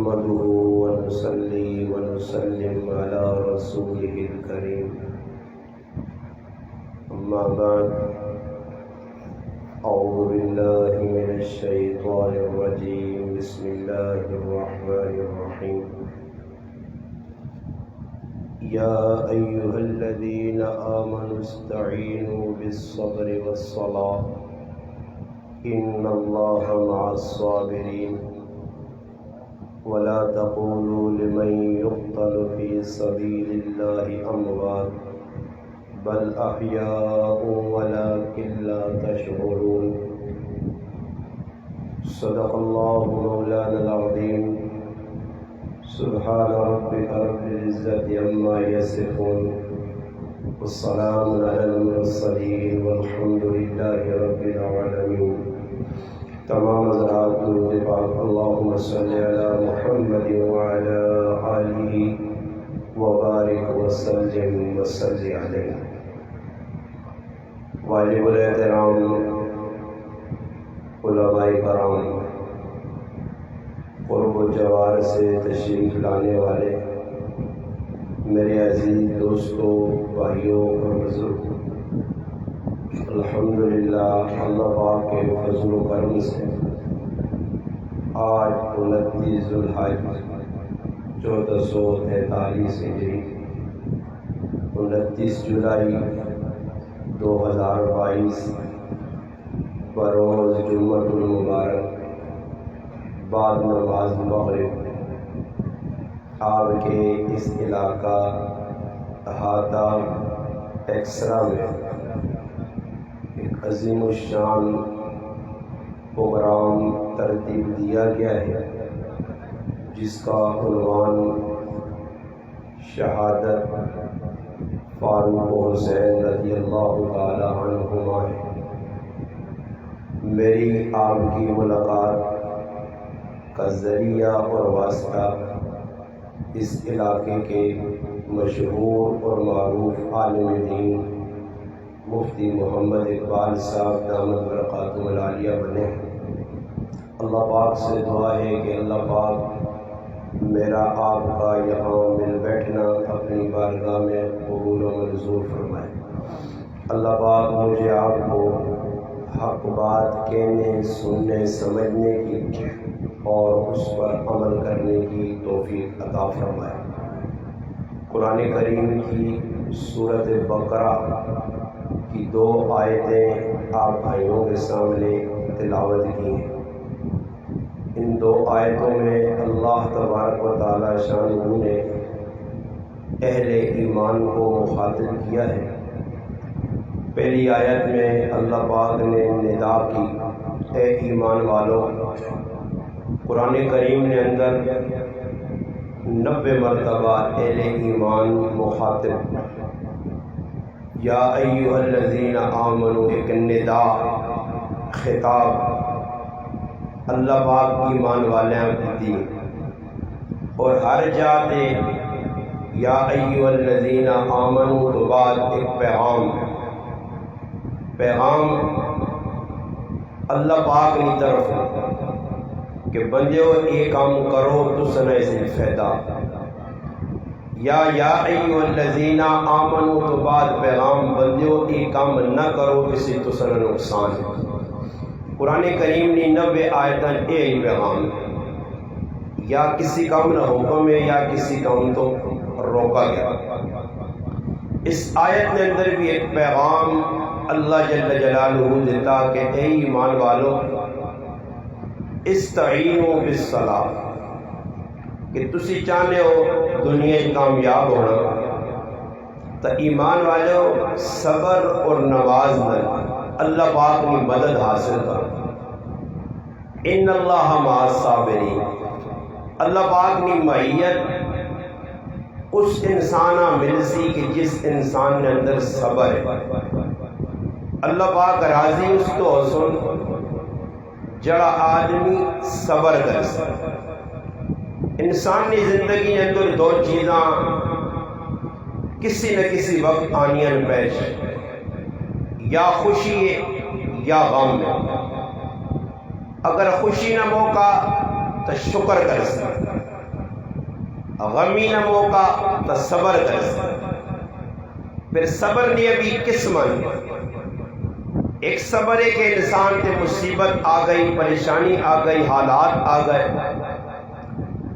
نحمده ونصلي ونسلم على رسوله الكريم أما بعد أعوذ بالله من الشيطان الرجيم بسم الله الرحمن الرحيم يا أيها الذين آمنوا استعينوا بالصبر والصلاة إن الله مع الصابرين ولا تقولوا لمن يقتل في سبيل الله أموات بل أحياء ولكن لا تشعرون صدق الله مولانا العظيم سبحان ربك رب العزة عما يصفون والسلام على المرسلين والحمد لله رب العالمين. تمام حضرات درود پاک اللہم صلی علی محمد وعلی آلہ وبارک وسلم وصلی علیہ. واجب الاحترام علماء کرام، قرب و جوار سے تشریف لانے والے میرے عزیز دوستوں، بھائیوں اور بزرگ، الحمدللہ اللہ پاک کے فضل و کرم سے آج 29 ذوالحج 1443 ہجری 29 جولائی 2022 بروز جمعۃ المبارک بعد نماز مغرب آپ کے اس علاقہ احاطہ ایکسرا میں ایک عظیم الشان پروگرام ترتیب دیا گیا ہے جس کا عنوان شہادت فاروق حسین رضی اللہ تعالی عنہما ہے. میری آپ کی ملاقات کا ذریعہ اور واسطہ اس علاقے کے مشہور اور معروف عالم دین مفتی محمد اقبال صاحب دامت برکاتہ العالیہ بنے. اللہ پاک سے دعا ہے کہ اللہ پاک میرا آپ کا یہاں مل بیٹھنا اپنی بارگاہ میں قبول و منظور فرمائے. اللہ پاک مجھے آپ کو حق بات کہنے، سننے، سمجھنے کی اور اس پر عمل کرنے کی توفیق عطا فرمائے. قرآن کریم کی سورۃ بقرہ کی 2 آیتیں آپ بھائیوں کے سامنے تلاوت کی ہیں. ان 2 آیتوں میں اللہ تبارک و تعالی شانہ نے اہل ایمان کو مخاطب کیا ہے. پہلی آیت میں اللہ پاک نے ندا کی، اے ایمان والو. قرآن کریم نے اندر 90 مرتبہ اہل ایمان مخاطب، یا ایھا الذین آمنوا، ایک ندا، خطاب اللہ پاک ایمان والوں کی دی. اور ہر جاتے یا ایھا الذین آمنوا تو بعد ایک پیغام اللہ پاک کی طرف کہ بندیو یہ کام کرو تو سنے سے فائدہ. یا ایھا الذین آمنوا تو بعد پیغام بندیو یہ کام نہ کرو اس سے تو سنے نقصان ہے. قرآن کریم نے 90 آیتیں یہی پیغام یا کسی کام نہ حکم ہے یا کسی کام تو روکا گیا. اس آیت کے اندر بھی ایک پیغام اللہ جل جلالہ دیتا کہ اے ایمان والو استعینوا بالصلاۃ، کہ تسی چاہتے ہو دنیا کامیاب ہونا تو ایمان والو صبر اور نواز میں اللہ پاک کی مدد حاصل کر. ان اللہ مع الصابرین، اللہ پاک کی معیت اس انسان مل سی کہ جس انسان نے اندر صبر ہے. اللہ پاک راضی اس تو حسن جڑا آدمی صبر کر سکے. انسان کی زندگی اندر 2 چیزاں کسی نہ کسی وقت آنیاں پیش، یا خوشی ہے یا غم ہے. اگر خوشی نہ موقع تو شکر کر سکتے. غمی نہ موقع تو صبر کر پھر صبر نہیں ابھی قسمن ایک صبر ہے کہ انسان تے مصیبت آ گئی، پریشانی آ گئی، حالات آ گئے،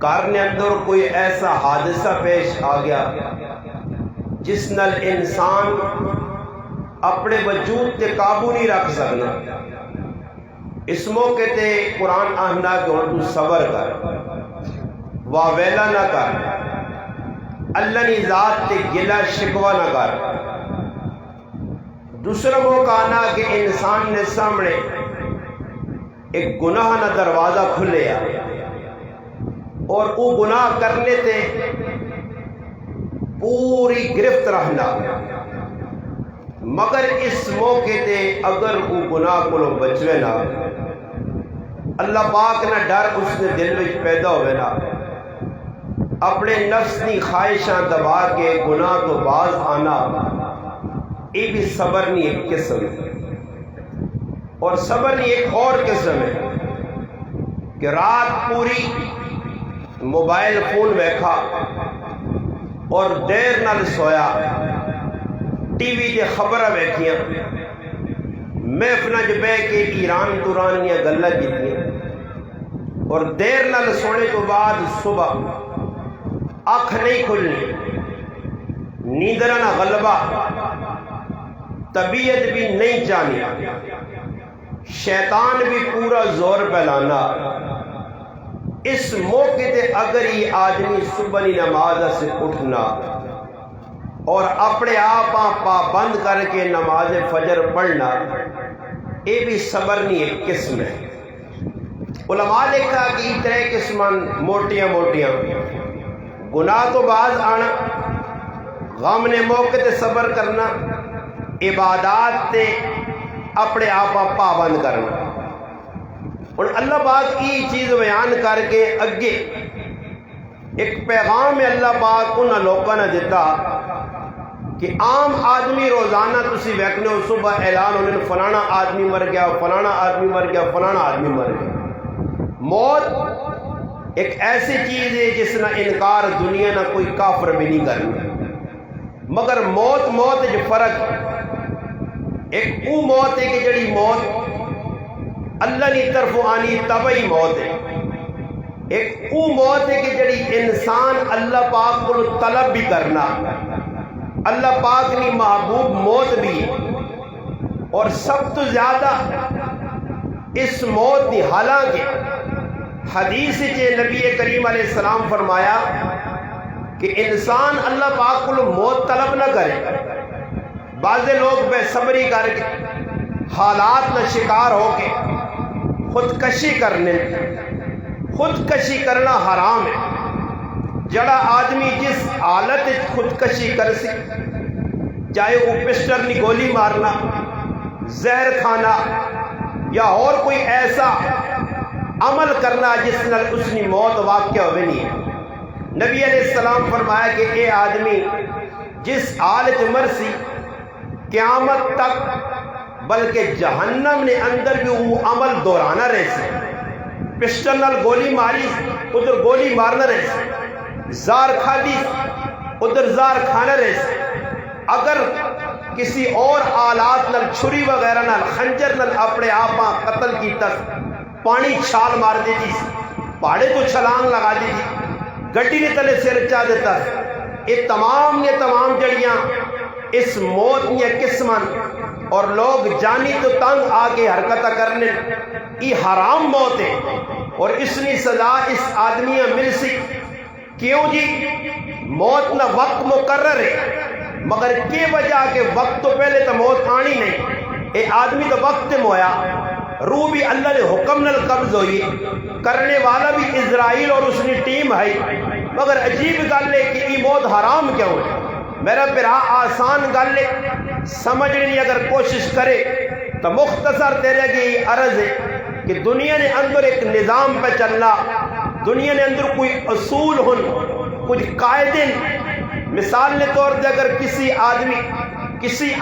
گھر نے اندر کوئی ایسا حادثہ پیش آ گیا جس نال انسان اپنے وجود تے قابو نہیں رکھ سکنا، اس موقع تے قرآن آہنا کہ ہن تو صبر کر، واویلا نہ کر، اللہ نی ذات تے گلا شکوا نہ کر۔ دوسرا موقع آنا کہ انسان نے سامنے ایک گناہ نہ دروازہ کھلے اور وہ گناہ کرنے تے پوری گرفت رہنا، مگر اس موقع تے اگر وہ گناہ کو بچوے نہ، اللہ پاک نہ ڈر اس نے دل میں پیدا ہوئے نا، اپنے نفس کی خواہشاں دبا کے گناہ تو باز آنا، یہ بھی صبر نہیں ایک قسم ہے۔ اور صبر نہیں ایک اور قسم ہے کہ رات پوری موبائل فون ویکھا اور دیر نال سویا، ٹی وی تے خبراں ویکھیاں، محفلاں جو بہ کے ایران دوران دیا گلاں کیتیاں، اور دیر نال سونے تو بعد صبح اکھ نہیں کھلنی، نیندرا نہ غلبہ، طبیعت بھی نہیں جانی، شیطان بھی پورا زور پھیلانا، اس موقع تے اگر یہ آدمی صبح کی نماز سے اٹھنا اور اپنے آپ پابند کر کے نماز فجر پڑھنا، یہ بھی صبر نہیں ایک قسم ہے۔ علماء نے کہا کہ اس طرح قسمان موٹیاں موٹیاں گناہ تو باز آنا، غم نے موقع تے صبر کرنا، عبادات تے اپنے آپ پابند کرنا۔ اور اللہ پاک کی چیز بیان کر کے اگے ایک پیغام اللہ پاک ان لوگوں نے دیتا کہ عام آدمی روزانہ تسی ویکھنے ہو صبح اعلان ہونے فلانا آدمی مر گیا، فلانا آدمی مر گیا، فلانا آدمی مر گیا۔ موت ایک ایسی چیز ہے جس نہ انکار دنیا نہ کوئی کافر بھی نہیں کرنا، مگر موت جو فرق ہے، ایک وہ موت ہے کہ جڑی موت اللہ کی طرف آنی طبعی موت ہے، ایک وہ موت ہے کہ جڑی انسان اللہ پاک کو طلب بھی کرنا، اللہ پاک کی محبوب موت بھی ہے۔ اور سب تو زیادہ اس موت کی، حالانکہ حدیث سے نبی کریم علیہ السلام فرمایا کہ انسان اللہ پاک کو موت طلب نہ کرے، بعض لوگ بے صبری کر کے حالات نہ شکار ہو کے خودکشی کرنے، خودکشی کرنا حرام ہے۔ جڑا آدمی جس حالت خودکشی کر سی، چاہے وہ پسٹل نی گولی مارنا، زہر کھانا یا اور کوئی ایسا عمل کرنا جس نال اس کی موت واقع ہوئے نہیں ہے، نبی علیہ السلام فرمایا کہ اے آدمی جس حالت مرسی قیامت تک بلکہ جہنم نے اندر بھی وہ عمل دہرانا رہے سے، پسٹل نال گولی ماری ادھر گولی مارنا رہے سے، زار کھالی ادھر زار کھانا رہے سے، اگر کسی اور آلات نال چھری وغیرہ نال خنجر نال اپنے آپ قتل کی تک پانی چھال مار دیتی، پہاڑے تو چھلانگ لگا دیتی، گڈی نے تلے سر چاہ دیتا، یہ تمام جڑیاں اس موت یا قسمن اور لوگ جانی تو تنگ آگے حرکتہ کرنے، یہ حرام موت ہے اور اس نے سزا اس آدمی مل سی۔ کیوں جی؟ موت نہ وقت مقرر ہے، مگر کی وجہ کہ وقت تو پہلے تو موت آنی نہیں، اے آدمی تو وقت مویا، روح بھی اللہ نے حکم نل قبض ہوئی، کرنے والا بھی اسرائیل اور اس نے ٹیم ہے، مگر عجیب گل ہے کہ یہ موت حرام کیوں ہے؟ میرا پھرا آسان گل ہے، سمجھنے اگر کوشش کرے تو مختصر تیرے کی عرض ہے کہ دنیا نے اندر ایک نظام پہ چلنا، دنیا نے اندر کوئی اصول ہن، کچھ قاعدے، مثال کے طور پر اگر کسی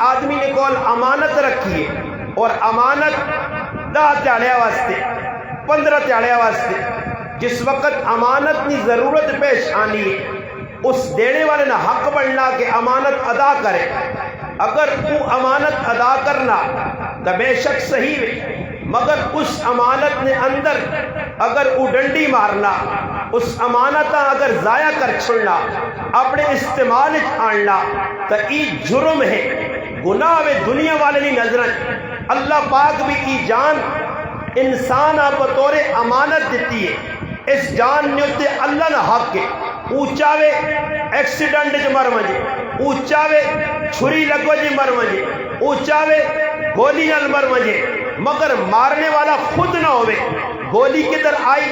آدمی نے کول امانت رکھی ہے اور امانت 10 تیاڑیا واسطے 15 تیاڑیا واسطے جس وقت امانت کی ضرورت پیش آنی ہے اس دینے والے نہ حق بننا کہ امانت ادا کرے. اگر وہ امانت ادا کرنا تو بے شک صحیح ہے، مگر اس امانت نے اندر اگر وہ ڈنڈی مارنا، اس امانت اگر ضائع کر چھوڑنا، اپنے استعمال آننا تو یہ جرم ہے، گناہ میں دنیا والے نہیں نظر. اللہ پاک بھی کی جان انسان آپ بطور امانت دیتی ہے. اس جان نے اتنے اللہ نہ حق ہے. اونچاوے ایکسیڈنٹ چ مر وجے، اونچاوے چھری لگو جی مر وجے، اونچاوے گولی نال مر وجے، مگر مارنے والا خود نہ ہوئے. گولی کدھر آئی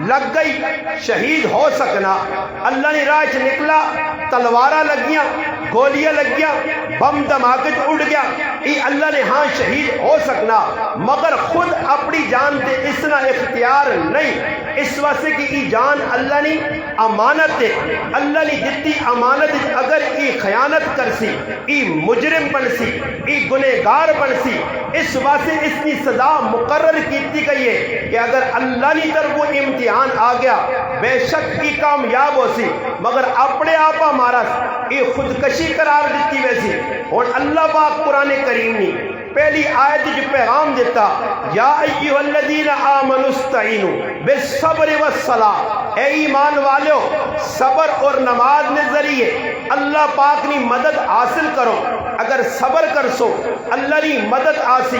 لگ گئی شہید ہو سکنا، اللہ نے راہ چ نکلا تلوارہ لگیاں، گولیاں لگیاں، بم دھماکے اڑ گیا، یہ اللہ نے ہاں شہید ہو سکنا، مگر خود اپنی جان تے اس نہ اختیار نہیں. اس واسطے کہ یہ جان اللہ نے امانت ہے، اللہ نے دیتی امانت. اگر یہ خیانت کر سی، یہ مجرم بن سی، یہ گنہگار بن سی، اس واسطے اس کی سزا مقرر کی گئی ہے کہ اگر اللہ نے طرف وہ امتحان آ گیا بے شک کی کامیاب ہو سی، مگر اپنے آپ ہمارا یہ خودکشی قرار دیتی ویسی. اور اللہ پاک قرآن کریم نے پہلی آیت جو پیغام دیتا، یا ایھا الذین آمنوا استعینوا بالصبر والصلاۃ، اے ایمان والو صبر اور نماز کے ذریعے اللہ پاک کی مدد حاصل کرو. اگر صبر کر سو اللہ کی مدد آسی،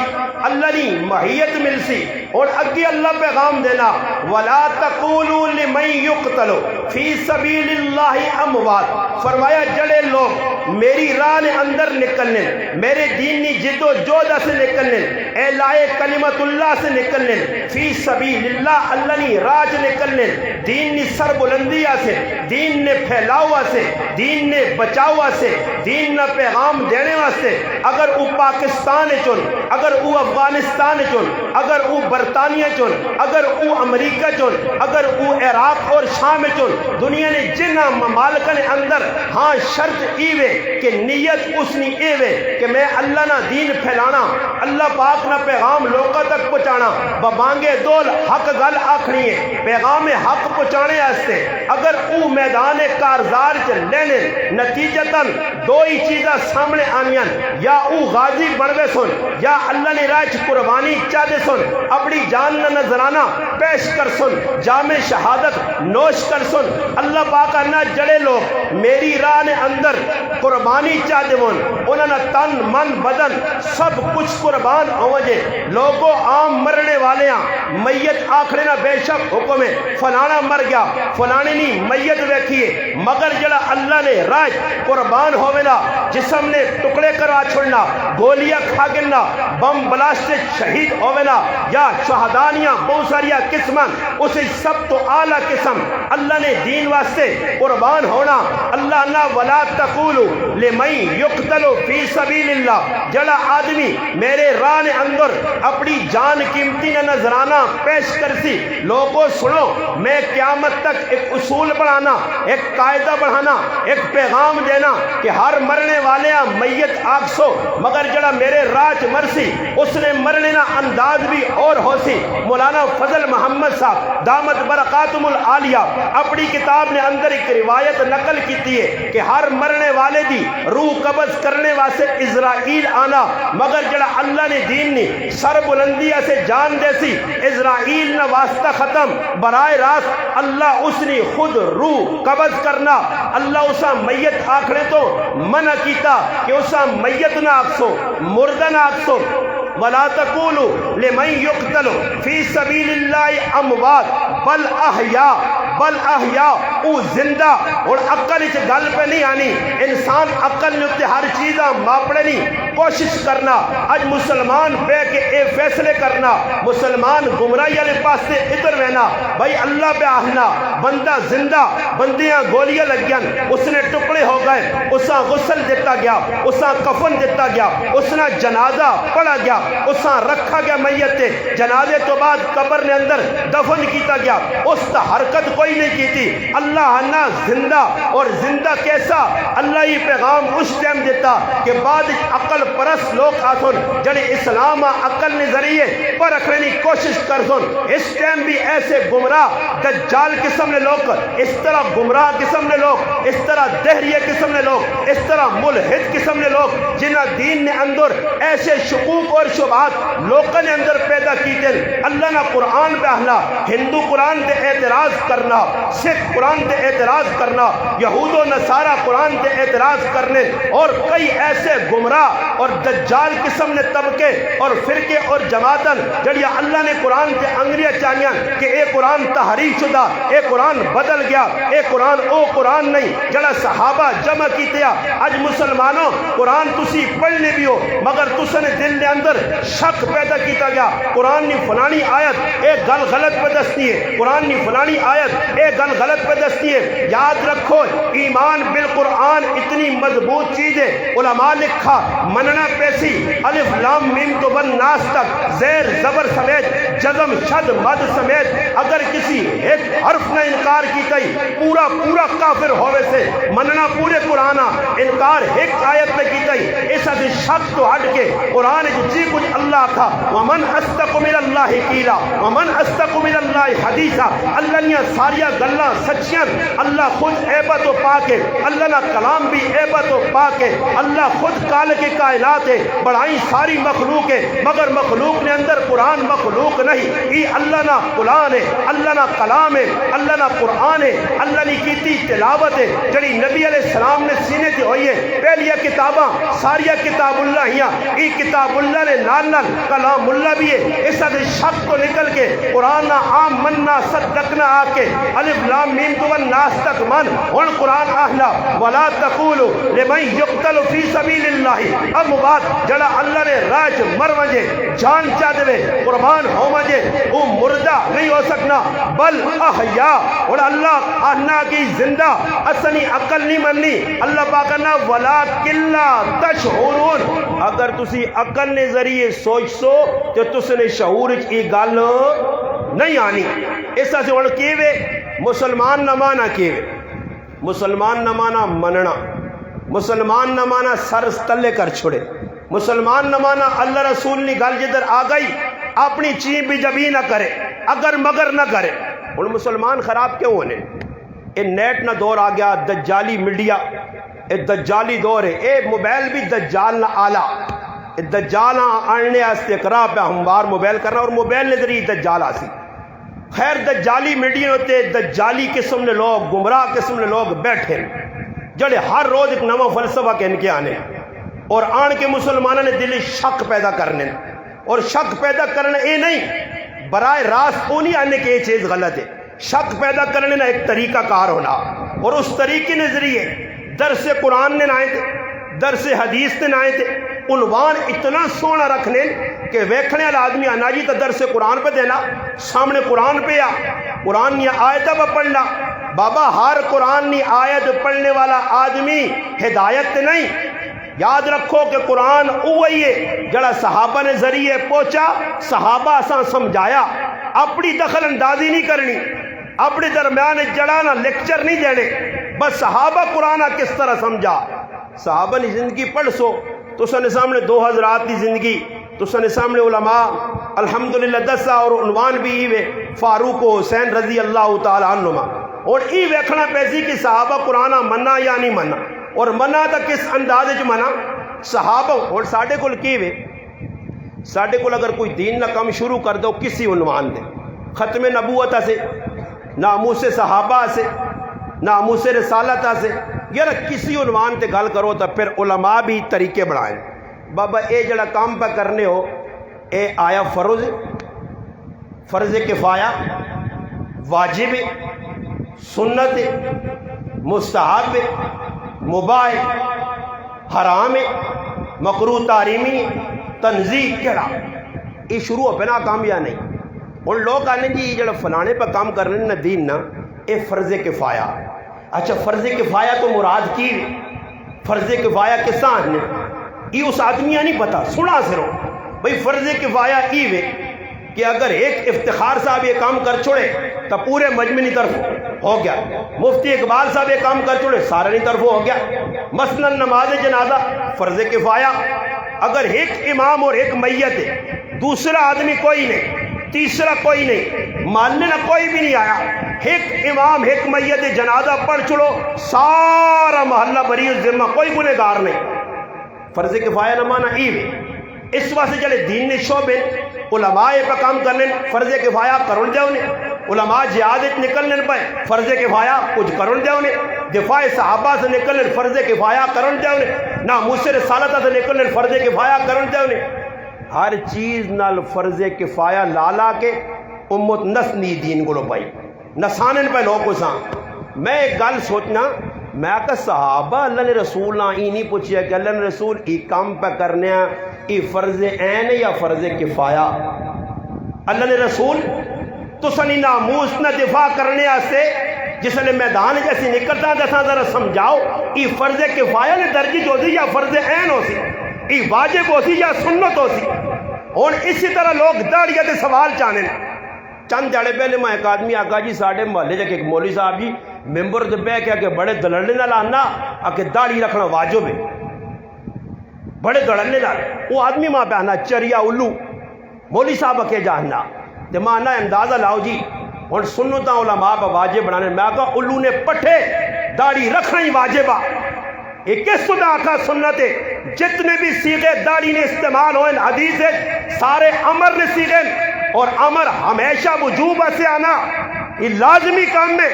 اللہ کی معیت مل سی. اور اگے اللہ پیغام دینا، ولا تقولوا لمن یقتل فی سبیل اللہ اموات، فرمایا جڑے لوگ میری راہ نے اندر نکلنے، میرے دین کی جد و جہد سے نکلنے، اعلائے کلمت اللہ سے نکلنے، فی سبیل اللہ اللہ نے راہ سے نکلنے، دین نے سر بلندی سے، دین نے پھیلاؤ سے، دین نے بچاؤ سے، دین نے پیغام دینے واسطے. اگر وہ پاکستان چن، اگر وہ افغانستان چن، اگر وہ برطانیہ چن، اگر وہ امریکہ چن، اگر وہ عراق اور شام چن، دنیا نے جن ممالک نے اندر ہاں شرط ایوے کہ نیت اس نے ایوے کہ میں اللہ نہ دین پھیلانا، اللہ پاک نہ پیغام لوگوں تک پہنچانا، ببانگے دول حق گل آکھنی ہے پیغام حق پہنچانے واسطے. اگر وہ میدان کارزار چ لینے نتیجتاً دو ہی چیزاں سامنے آنیاں، یا او غازی بنوے سن یا اللہ نے راہ قربانی چاہتے سن، اپنی جان نہ نظرانہ پیش کر سن، جام شہادت نوش کر سن. اللہ پاک نہ جڑے لوگ میری راہ نے اندر قربانی چاہتے ون، انہوں نے تن من بدن سب کچھ قربان ہو جے. لوگوں عام مرنے والے ہیں، میت آخرے نہ بے شک حکم ہے فلانا مر گیا، فلانے نہیں میت ویکھیے، مگر جڑا اللہ نے راہ قربان ہوئے نا، جسم نے ٹکڑے کروا چھوڑنا، گولیاں کھا گرنا، بم بلاسٹ سے شہید ہوئے نا، یا شہدانیاں بہت ساریا قسماں، اسے سب تو اعلیٰ قسم اللہ نے دین واسطے قربان ہونا. اللہ نہ ولا تقولوا لمن یقتل فی سبیل اللہ، جڑا آدمی میرے راہ نے اندر اپنی جان قیمتی نہ نظرانہ پیش کر سی. لوگوں سنو، میں قیامت تک ایک اصول بڑھانا، ایک قاعدہ بڑھانا، ایک پیغام دینا کہ ہر مرنے والے میت آگ سو، مگر جڑا میرے راج مرسی اس نے مرنے نا انداز بھی اور ہو سی. مولانا فضل محمد صاحب دامت برکاتہم العالیہ اپنی کتاب نے اندر ایک روایت نقل کیتی ہے کہ ہر مرنے والے دی روح قبض کرنے واسطے اسرائیل آنا، مگر جڑا اللہ نے دین نے سر بلندی سے جان دے سی، اسرائیل نہ واسطہ ختم، براہ راست اللہ اس نے خود روح قبض کرنا. اللہ اسا میت آکھنے تو منع کیتا کہ اسا میت نہ آکسو، مردہ نہ آکسو. ولا تقولوا لمن يقتل في سبيل الله اموات بل احیاء، بل احیاء او زندہ. اور عقل اس گل پہ نہیں آنی، انسان عقل نے اتنے ہر چیزاں ماپڑے نہیں کوشش کرنا. اج مسلمان بے کے اے فیصلے کرنا، مسلمان گمراہی والے پاس سے ادھر رہنا، بھائی اللہ پہ آہنا بندہ زندہ، بندیاں گولیاں لگیاں، اس نے ٹکڑے ہو گئے، اسا غسل دیتا گیا، اسا کفن دیتا گیا، اس نے جنازہ پڑھا گیا، اسا رکھا گیا میت تے، جنازے تو بعد قبر نے اندر دفن کیتا گیا، اس تا حرکت کوئی نہیں کی تھی. اللہ اللہ نہ زندہ اور زندہ کیسا اللہ یہ پیغام اس ٹائم دیتا کہ بعد عقل پرست لوگ آسن جڑے اسلام عقل نے ذریعے پر رکھنے کی کوشش کر سن اس ٹائم بھی ایسے گمراہ دجال قسم نے لوگ اس طرح گمراہ قسم نے لوگ اس طرح دہریے قسم نے لوگ اس طرح ملحد قسم نے لوگ جنہ دین نے اندر ایسے شکوک اور شبہات لوگوں نے اندر پیدا کی دل اللہ نہ قرآن پہ اہلا ہندو قرآن پہ اعتراض کرنا سکھ قرآن پہ اعتراض کرنا یہود و نصارہ قرآن پہ اعتراض کرنے اور کئی ایسے گمراہ اور دجال قسم نے طبقے اور فرقے اور جماعتن جڑیا اللہ نے قرآن پہ انگریاں چانیاں کہ اے قرآن تحریف شدہ اے قرآن بدل گیا اے قرآن او قرآن نہیں جڑا صحابہ جمع کیتیا اج مسلمانوں قرآن تسی پڑھنے بھی ہو مگر تس نے دل نے اندر شک پیدا کیتا گیا قرآن نے فلانی آیت اے گل غلط پہ دستی ہے قرآن نے فلانی آیت اے گل غلط پہ دستی ہے یاد رکھو ایمان بالقرآن اتنی مضبوط چیز ہے علماء لکھا مننا پیسی الف لام میم تو بن ناس تک زیر زبر سمیت جزم شد مد سمیت اگر کسی ایک حرف نہ انکار کی گئی پورا پورا کافر ہوئے سے مننا پورے قرآن انکار ایک آیت میں کی گئی اس سے شک تو ہٹ کے قرآن جی کچھ اللہ تھا ومن اصدق من اللہ قیلا ومن اصدق من اللہ حدیثا اللہ نے ساریا گلاں سچیاں اللہ خود عیبت و پاک ہے اللہ نہ کلام بھی عیبت و پاک ہے اللہ خود خالق کائنات ہے بڑائی ساری مخلوق ہے مگر مخلوق نے اندر قرآن مخلوق نہیں یہ اللہ نہ قرآن ہے اللہ نہ کلام ہے اللہ نہ قرآن ہے اللہ نے کیتی تلاوت ہے جڑی نبی علیہ السلام نے سینے تے ہوئی ہے پہلیا کتاباں ساریا کتاب اللہ ہیاں یہ کتاب اللہ نے نال نال کلام اللہ بھی ہے اس سے شک تو نکل کے قرآن عام مننا صدقنا آ کے الف لام میم تو الناس تک من ہن قرآن اہلا ولا تقولوا لمن يقتل في سبيل الله اب بات جڑا اللہ نے راج مر وجے جان چا دے قربان ہو وجے وہ مردہ نہیں ہو سکنا بل احیا اور اللہ احنا کی زندہ اسنی عقل نہیں مننی اللہ پاک نا ولا کلا تشعرون اگر تسی عقل نے ذریعے سوچ سو تو تس نے شعور کی گل نہیں آنی اس طرح سے ہن کیوے مسلمان نہ مانا کیوے مسلمان نہ مانا مننا مسلمان نہ مانا سر تلے کر چھوڑے مسلمان نہ مانا اللہ رسول نے گل جدھر آ گئی اپنی چین بھی جبی نہ کرے اگر مگر نہ کرے ہن مسلمان خراب کیوں ہونے اے نیٹ نہ دور آ گیا دجالی میڈیا اے دجالی دور ہے اے موبائل بھی دجال نہ آلہ اے دجال آنے آستے کرا پہ ہموار موبائل کرنا اور موبائل نے ذریعے دجال آسی خیر دجالی میڈیا ہوتے دجالی قسم نے لوگ گمراہ قسم نے لوگ بیٹھے جڑے ہر روز ایک نواں فلسفہ کے ان کے آنے اور آن کے مسلمانوں نے دلی شک پیدا کرنے اور شک پیدا کرنا یہ نہیں برائے راست وہ نہیں آنے کہ یہ چیز غلط ہے شک پیدا کرنے نہ ایک طریقہ کار ہونا اور اس طریقے نے ذریعے درس قرآن نے نہ آئے تھے درس حدیث نے نہ آئے تھے عنوان اتنا سونا رکھنے کہ ویکھنے والا آدمی آنا جی تو درس قرآن پہ دینا سامنے قرآن پہ آ قرآن یا آیت پہ پڑھنا بابا ہر قرآن نی آیت پڑھنے والا آدمی ہدایت نہیں یاد رکھو کہ قرآن وہی ہے جڑا صحابہ نے ذریعے پہنچا صحابہ اساں سمجھایا اپنی دخل اندازی نہیں کرنی اپنے درمیان جڑانا لیکچر نہیں دینے بس صحابہ قرآن کس طرح سمجھا صحابہ نے زندگی پڑھ سو تو سنے سامنے دو حضرات کی زندگی تو سنے سامنے علماء الحمدللہ دسا اور عنوان بھی ہوئے فاروق و حسین رضی اللہ تعالی عنہما اور ای ویکھنا پیسی کہ صحابہ قرآن منا یا نہیں منا اور منا تا کس اندازے چ منا صحابہ اور ساڈے کول کی وے ساڈے کول اگر کوئی دین نہ کام شروع کر دو کسی عنوان دے ختم نبوت سے ناموس صحابہ سے ناموس رسالت سے یار کسی عنوان تے گل کرو تو پھر علماء بھی طریقے بڑھائیں بابا اے جڑا کام پہ کرنے ہو اے آیا فرض کفایہ واجب سنت مستحب مباح حرام مکروہ تحریمی تنزیہ کیڑا یہ شروع ہو پہ نا کام یا نہیں ان لوگ آنے جی یہ جڑا فلانے پہ کام کرنے نا دین نا اے فرض کفایہ اچھا فرض کفایہ تو مراد کی فرض کفایہ کس آنے یہ اس آدمی نہیں پتا سنا سرو بھئی فرض کفایہ ای وے کہ اگر ایک افتخار صاحب یہ کام کر چھوڑے تو پورے مجمع طرف ہو گیا، مفتی اقبال صاحب یہ کام کر چھوڑے سارے طرف ہو گیا۔ مثلا نماز جنازہ فرض کفایہ، اگر ایک امام اور ایک میت ہے، دوسرا آدمی کوئی نہیں، تیسرا کوئی نہیں، ماننے نہ کوئی بھی نہیں آیا، ایک امام ایک میت جنازہ پڑھ چھوڑو، سارا محلہ بری الذمہ، کوئی گنہگار نہیں۔ فرض کفایہ نہ مانا ایوے اس واسطے جڑے دین نے شعبے علماء پہ کام کرنے فرض کفایہ کرن دے انہیں، علماء جہاد نکلنے پہ فرض کفایہ کچھ کرن دے انہیں، دفاع صحابہ سے نکلنے فرض کفایہ کرن دے انہیں، ناموس رسالت سے نکلنے فرض کفایہ کرن دے انہیں۔ ہر چیز نال فرض کفایہ لالا کے امت نس نی دین کو پائی نسانن پہ لوگ کو ساں۔ میں ایک گل سوچنا، میں کہ صحابہ اللہ نے رسول نہ ہی نہیں پوچھیا کہ اللہ نے رسول ای کام پہ کرنے ہیں ای فرض عین یا فرض کفایہ؟ اللہ نے رسول تو سنی ناموس نہ دفاع کرنے آسے جس نے میدان جیسی نکلتا دسا ذرا سمجھاؤ ای فرض کفایہ نے درجی ہو سی یا فرض عین ہو سی، ای واجب ہو سی یا سنت ہو سی؟ اور اسی طرح لوگ داڑیاں دے سوال چاہنے۔ چند دیہڑے پہلے میں ایک آدمی آگا جی ساڑھے محلے جا کے ایک مولوی صاحب جی ممبر دے بے کہ بڑے دلڑنے نہ لانا کہ داڑھی رکھنا واجب ہے، بڑے دلڑنے نہ، وہ آدمی ماں پہ آنا چریا الو مولوی صاحب کے جاننا تے ماں آنا اندازہ لاؤ جی اور سنتا علماء پہ واجب بنانے، میں کہا الو نے پٹھے داڑھی رکھنا ہی واجب آ، یہ کس خدا آقا سنت ہے؟ جتنے بھی سیغے داڑھی نے استعمال ہوئے حدیث ہے سارے امر نے سیغے، اور امر ہمیشہ وجوب سے آنا یہ لازمی کام میں،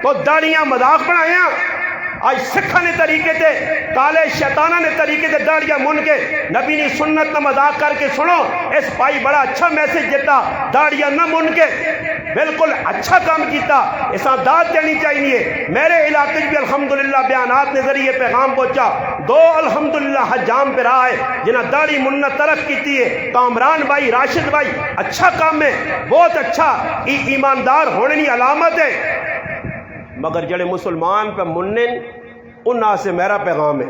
تو داڑیاں مذاق بنایا آج سکھا نے طریقے تھے کالے شیطانہ نے طریقے تھے داڑیاں من کے نبی نے سنت نہ مذاق کر کے سنو اس بھائی بڑا اچھا میسج دیتا، داڑیاں نہ من کے بالکل اچھا کام کیتا، ایسا داد دینی چاہیے۔ میرے علاقے بھی الحمدللہ بیانات نے ذریعے پیغام پہنچا، دو الحمدللہ حجام پہ رہا ہے جنہاں داڑھی منہ ترک کیتی ہے، کامران بھائی راشد بھائی اچھا کام ہے، بہت اچھا، ایماندار ہونے کی علامت ہے۔ مگر جڑے مسلمان پہ منن انہاں سے میرا پیغام ہے،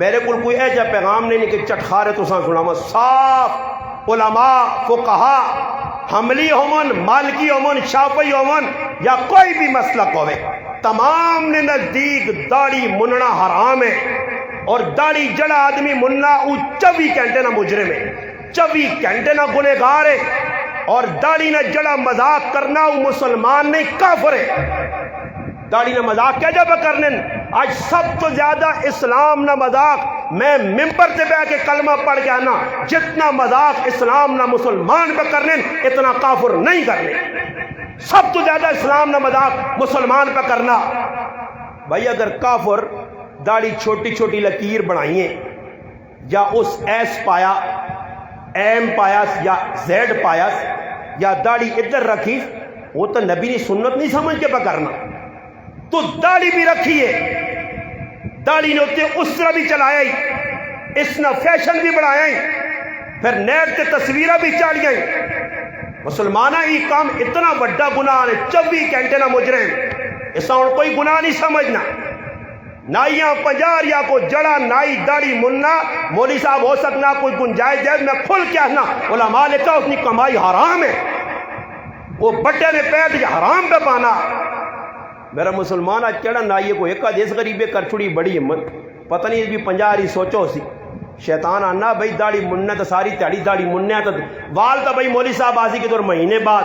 میرے کو کوئی ایجا پیغام نہیں کہ چٹخارے تو ساں سناما، صاف علماء فقہا حملی ہومن مالکی ہومن شافعی ہومن یا کوئی بھی مسلک ہوئے تمام نے نزدیک داڑھی مننا حرام ہے، اور داڑھی جڑا آدمی مننا وہ 24 گھنٹے نہ مجرم ہے، 24 گھنٹے نہ گنہگار ہے، اور داڑھی نہ جڑا مذاق کرنا وہ مسلمان نہیں کافر ہے۔ داڑھی نہ مذاق کیا جب کرنے آج سب تو زیادہ اسلام نہ مذاق، میں ممبر سے بیٹھ کے کلمہ پڑھ کے آنا، جتنا مذاق اسلام نہ مسلمان پہ کرنے اتنا کافر نہیں کرنے، سب تو زیادہ اسلام نہ مذاق مسلمان پہ کرنا۔ بھائی اگر کافر داڑھی چھوٹی چھوٹی لکیر بنائیے یا اس ایس پایا ایم پایا یا زیڈ پایا یا داڑھی ادھر رکھی، وہ تو نبی نے سنت نہیں سمجھ کے پہ کرنا، تو داڑھی بھی رکھی ہے، داڑھی نے اتنے اس طرح بھی چلایا ہی، اس نے فیشن بھی بڑھایا ہی، پھر نیٹ تے تصویرہ بھی چاڑیا ہی۔ مسلمانہ ہی کام اتنا بڑا گناہ ہے، 24 گھنٹے نہ مجرم، ایسا ان کوئی گناہ نہیں سمجھنا۔ نائیاں پجاریا کو جڑا نائی داڑھی مننا مولوی صاحب ہو سکنا کوئی گنجائش جائز، میں کھل کہنا علماء نے کہا اتنی کمائی حرام ہے، وہ بڑے نے پید حرام پہ پانا۔ میرا مسلمان آج کہنا نائیے کو ایک دیس غریبے کر چھڑی بڑی ہمت، پتہ نہیں بھی 50 سوچو سی شیطان آنا بھائی داڑھی مننا تو ساری تیڑی داڑھی مننا تو وال تو بھائی مولوی صاحب آسی کے دور مہینے بعد،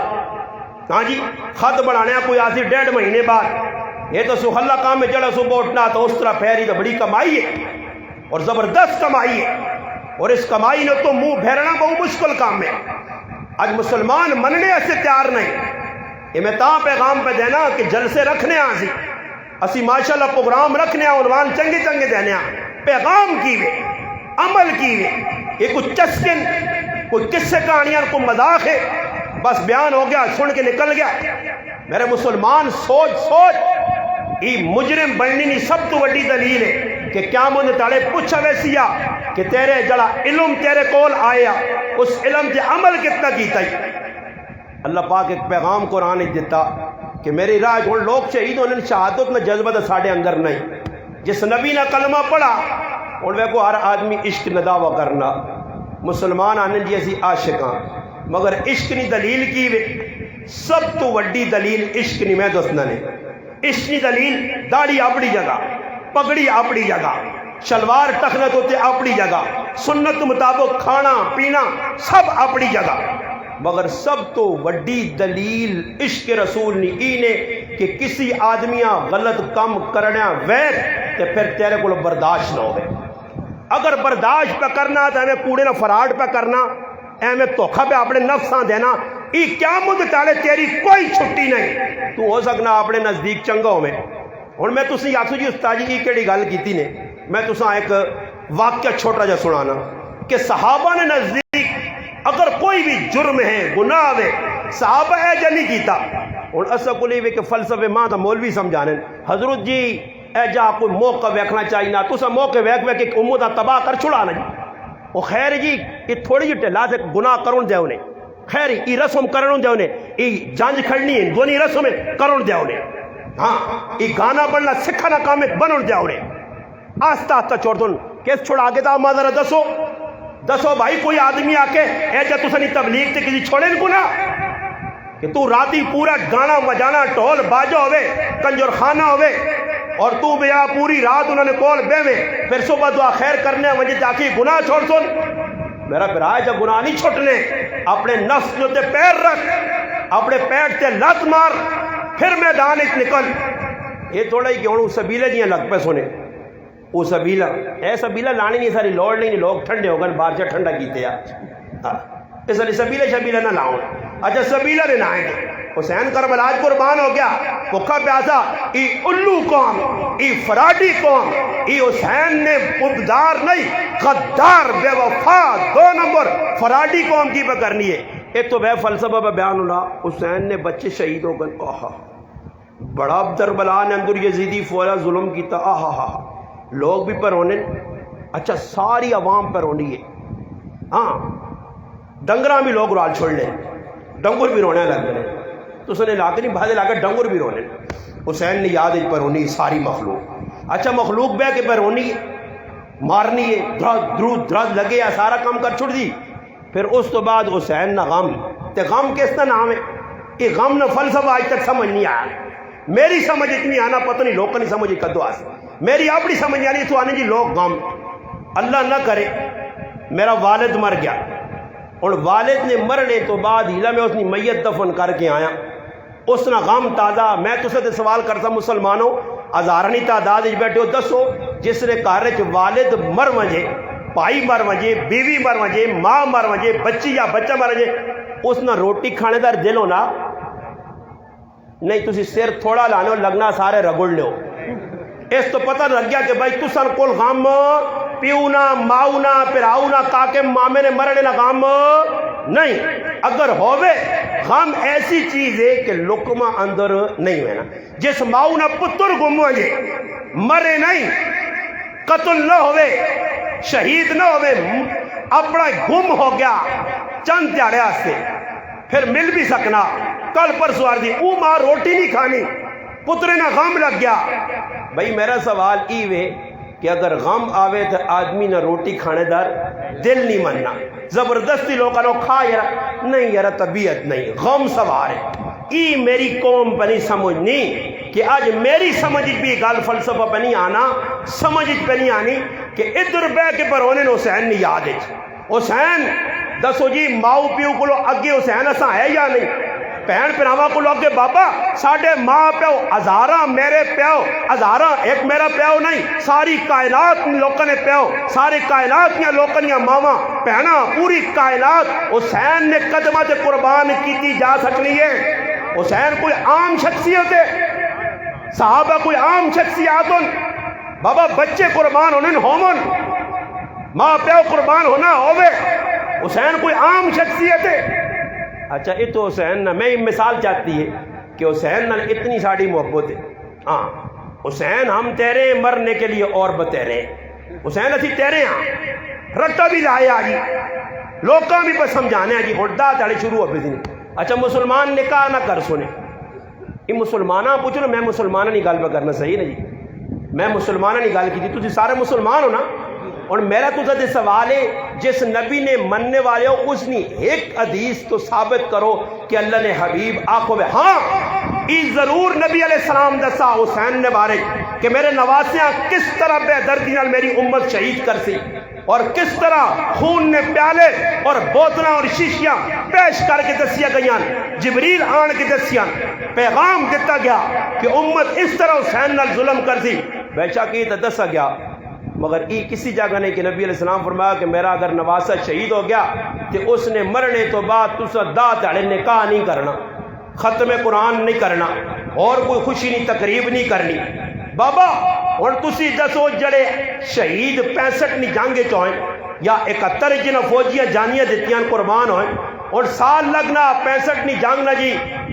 ہاں جی خط بڑھانے کوئی آسی 1.5 مہینے بعد، یہ تو سخلا کام میں جڑا صبح اٹھنا تو اس طرح پھیری تو بڑی کمائی ہے اور زبردست کمائی ہے، اور اس کمائی نے تو منہ پھیرنا بہت مشکل کام ہے۔ آج مسلمان مننے ایسے تیار نہیں، یہ میں تا پیغام پہ دینا کہ جلسے رکھنے آسی اسی ماشاءاللہ پروگرام رکھنے عنوان چنگے چنگے دینے پیغام کی وے عمل کی وے، یہ کچھ چسکن کوئی قصے کہانیاں کوئی مذاق ہے بس بیان ہو گیا سن کے نکل گیا۔ میرے مسلمان سوچ سوچ یہ مجرم بننی نہیں سب تو بڑی دلیل ہے کہ کیا من تاڑے پوچھا ویسیا کہ تیرے جڑا علم تیرے کول آیا اس علم سے عمل کتنا کیتا ہی۔ اللہ پاک ایک پیغام قرآن دیتا کہ میری راہ جو لوگ شہید ہونے شہادت میں جذبہ تو ساڑھے اندر نہیں، جس نبی نے کلمہ پڑھا اور وہ کو ہر آدمی عشق نہ دعویٰ کرنا، مسلمان آنے جیسی عاشقاں مگر عشق نہیں دلیل کی وے سب تو وڈی دلیل عشق نہیں میں دسنا نے عشق نہیں دلیل داڑھی اپنی جگہ پگڑی اپنی جگہ شلوار ٹخنت ہوتے اپنی جگہ سنت مطابق کھانا پینا سب اپنی جگہ مگر سب تو وڈی دلیل عشق رسول نہیں اینے کہ کسی آدمیاں غلط کم کرنا وید تے پھر تیرے کو برداشت نہ ہوئے اگر برداشت پہ کرنا تو ہمیں کوڑے نہ فراڈ پہ کرنا ہمیں دھوکھا پہ اپنے نفساں دینا ای قیامت تالے تیری کوئی چھٹی نہیں تو ہو سکنا اپنے نزدیک چنگا ہوئے ہن میں تسی آکھو جی استاد جی کیڑی گل کیتی نے میں تساں ایک واقعہ چھوٹا جا سنانا کہ صحابہ نے نزدیک اگر کوئی بھی جرم ہے گناہ ہے صحابہ ہے جا نہیں کیتا ہن اسا کولی وے کہ فلسفے ماں تا مولوی سمجھانے حضرت جی اے جا کوئی موقع ویکھنا چاہیے نا تسا موقع ویکھ ویکھ کے امت تباہ کر چھڑانا جی او خیر جی یہ تھوڑی جی ٹلا سے گناہ کرن دے نے خیر ای رسم کرن دے نے ای جانج کھڑنی ہے دونی رسم کرن دے نے ہاں ای گانا بننا سکھنا کام بنن دے نے آستہ آستہ چھوڑ دن کیس چھوڑا آگے تا ماں ذرا دسو بھائی کوئی آدمی آ کے اے جا تسا نہیں تبلیغ تے کسی چھوڑے نہیں گناہ کہ تو راتی پورا گانا بجانا ٹول باجو ہوئے کنجر خانہ ہوئے اور تو بیا پوری رات انہوں نے کول بے میں پھر صبح دعا خیر کرنے وجہ تاکہ گناہ چھوڑ سن میرا پھر آئے جا گناہ نہیں چھوٹنے اپنے نفس جو تے پیر رکھ اپنے پیر تے لت مار پھر میدان ایک نکل یہ تھوڑا ہی کہ انہوں سبیلے دیاں لگ پہ سنے وہ سبیلہ اے سبیلہ لانی نہیں ساری لوڑ نہیں لوگ ٹھنڈے ہو گئے باہر سے ٹھنڈا کیتے ہیں اس لیے سبیلہ نہ لاؤں اچھا سبیلہ نے لائیں گے حسین کربلا آج قربان ہو گیا بھوکا پیاسا ای الو قوم ای فراڈی قوم ای حسین نے مبدار نہیں غدار بے وفا 2 نمبر فراڈی قوم کی بکرنی ہے ایک تو بے فلسفہ پہ بیان ہونا حسین نے بچے شہید ہو گئے آہا بڑا دربلا نے اندر یزیدی فولا ظلم کیتا آہا لوگ بھی پر ہونے اچھا ساری عوام پر ہونی ہے ہاں ڈنگراں بھی لوگ رال چھوڑ لیں ڈنگر بھی رونے لگ گئے تو اس نے لا کے نہیں بھاجے لا کے ڈنگر بھی رونے حسین نے یاد پر ہونی ساری مخلوق اچھا مخلوق بے کے پر ہونی ہے مارنی ہے درود درد لگے یا سارا کام کر چھوڑ دی پھر اس تو بعد حسین نہ غم تے غم کس کا نام ہے یہ غم نہ فلسفہ آج تک سمجھ نہیں آیا میری سمجھ اتنی آنا پتہ نہیں لوگ نہیں سمجھ کدو آس میری اپنی سمجھ آنی تو آنے جی لوگ غم اللہ نہ کرے میرا والد مر گیا اور والد نے مرنے تو بعد ہیلا میں اس نے میت دفن کر کے آیا اس نے غم تازہ میں تو سے سوال کرتا مسلمانوں ہزارانی تعداد بیٹھے ہو دسو جس نے گھر والد مر وجے بھائی مر وجے بیوی مر وجے ماں مر وجے بچی یا بچہ مر وجے اس نے روٹی کھانے دار دل ہونا نہیں تسی سر تھوڑا لانے لگنا سارے رگڑ لو اس تو پتہ لگ گیا کہ بھائی تسان کول غم پیونا ماؤنا پراؤنا کاکے مامے نے مرنے نا غم نہیں اگر ہوئے غم ایسی چیز ہے کہ لقمہ اندر نہیں ہوئے جس ماؤنا پتر گم ہوئے مرے نہیں قتل نہ ہوئے شہید نہ ہوئے اپنا گم ہو گیا چند تیارے آستے پھر مل بھی سکنا کل پر سوار دی او ماں روٹی نہیں کھانی پترے نہ غم لگ گیا بھئی میرا سوال ایوے کہ اگر غم آوے تو آدمی نہ روٹی کھانے دار دل نہیں مننا زبردستی لوگوں نے کھا یار نہیں یار طبیعت نہیں غم سوار ہے ای میری قوم پہ نہیں سمجھنی کہ آج میری سمجھ بھی گال فلسفہ پہ نہیں آنا سمجھ پہ نہیں آنی کہ ادھر بے کے پر ہونے حسین نہیں یاد ہے حسین دسو جی ماؤ پیو کو اگے حسین اساں ہے یا نہیں بہن پراواں کو لوگ بابا ساڑھے ماں پیو ہزاراں میرے پیو ہزاراں ایک میرا پیو نہیں ساری کائنات لوگوں نے پیو ساری کائنات یا لوگوں نے ماواں بہنا پوری کائنات حسین نے قدمہ سے قربان کیتی جا سکنی ہے حسین کوئی عام شخصیت ہے صحابہ کوئی عام شخصیات بابا بچے قربان ہونے ہومن ماں پیو قربان ہونا ہوئے حسین کوئی عام شخصیت ہے اچھا یہ تو حسین نہ میں مثال چاہتی ہے کہ حسین نہ اتنی ساڑی محبت ہے ہاں حسین ہم تیرے مرنے کے لیے اور بتیرے حسین اسی تیرے ہاں رٹا بھی لائے آجی لوگاں بھی بس سمجھانے آجی ہوڑا تاڑی شروع ہو بھی اچھا مسلمان نکاح نہ کر سنے یہ مسلمانہ پوچھو نا میں مسلمانہ نہیں گل پہ کرنا صحیح نا جی میں مسلمانہ نہیں گل کی تھی تجھے سارے مسلمان ہو نا اور میرا تو تے سوال ہے جس نبی نے مننے والے ہو اس نے ایک حدیث تو ثابت کرو کہ اللہ نے حبیب آنکھوں میں ہاں ای ضرور نبی علیہ السلام دسا حسین نے بارے کہ میرے نواسیاں کس طرح بے دردی نال میری امت شہید کر سی اور کس طرح خون نے پیالے اور بوتلاں اور شیشیاں پیش کر کے دسیا گئیاں جبریل آن کے دسیاں پیغام دیتا گیا کہ امت اس طرح حسین نال ظلم کر سی بے شک یہ دسا گیا مگر ای کسی جگہ نہیں کہ نبی علیہ السلام فرمایا کہ میرا اگر نواسا شہید ہو گیا تو اس نے مرنے تو بعد تسا دا تاڑے نکاح نہیں کرنا ختم قرآن نہیں کرنا اور کوئی خوشی نہیں تقریب نہیں کرنی بابا اور تسی دسو جڑے شہید 65 نہیں جانگے چوئیں یا 71 جنہ فوجیاں جانیاں دیتیاں قربان ہوئیں اور سال لگنا 65 نہیں جانگنا جی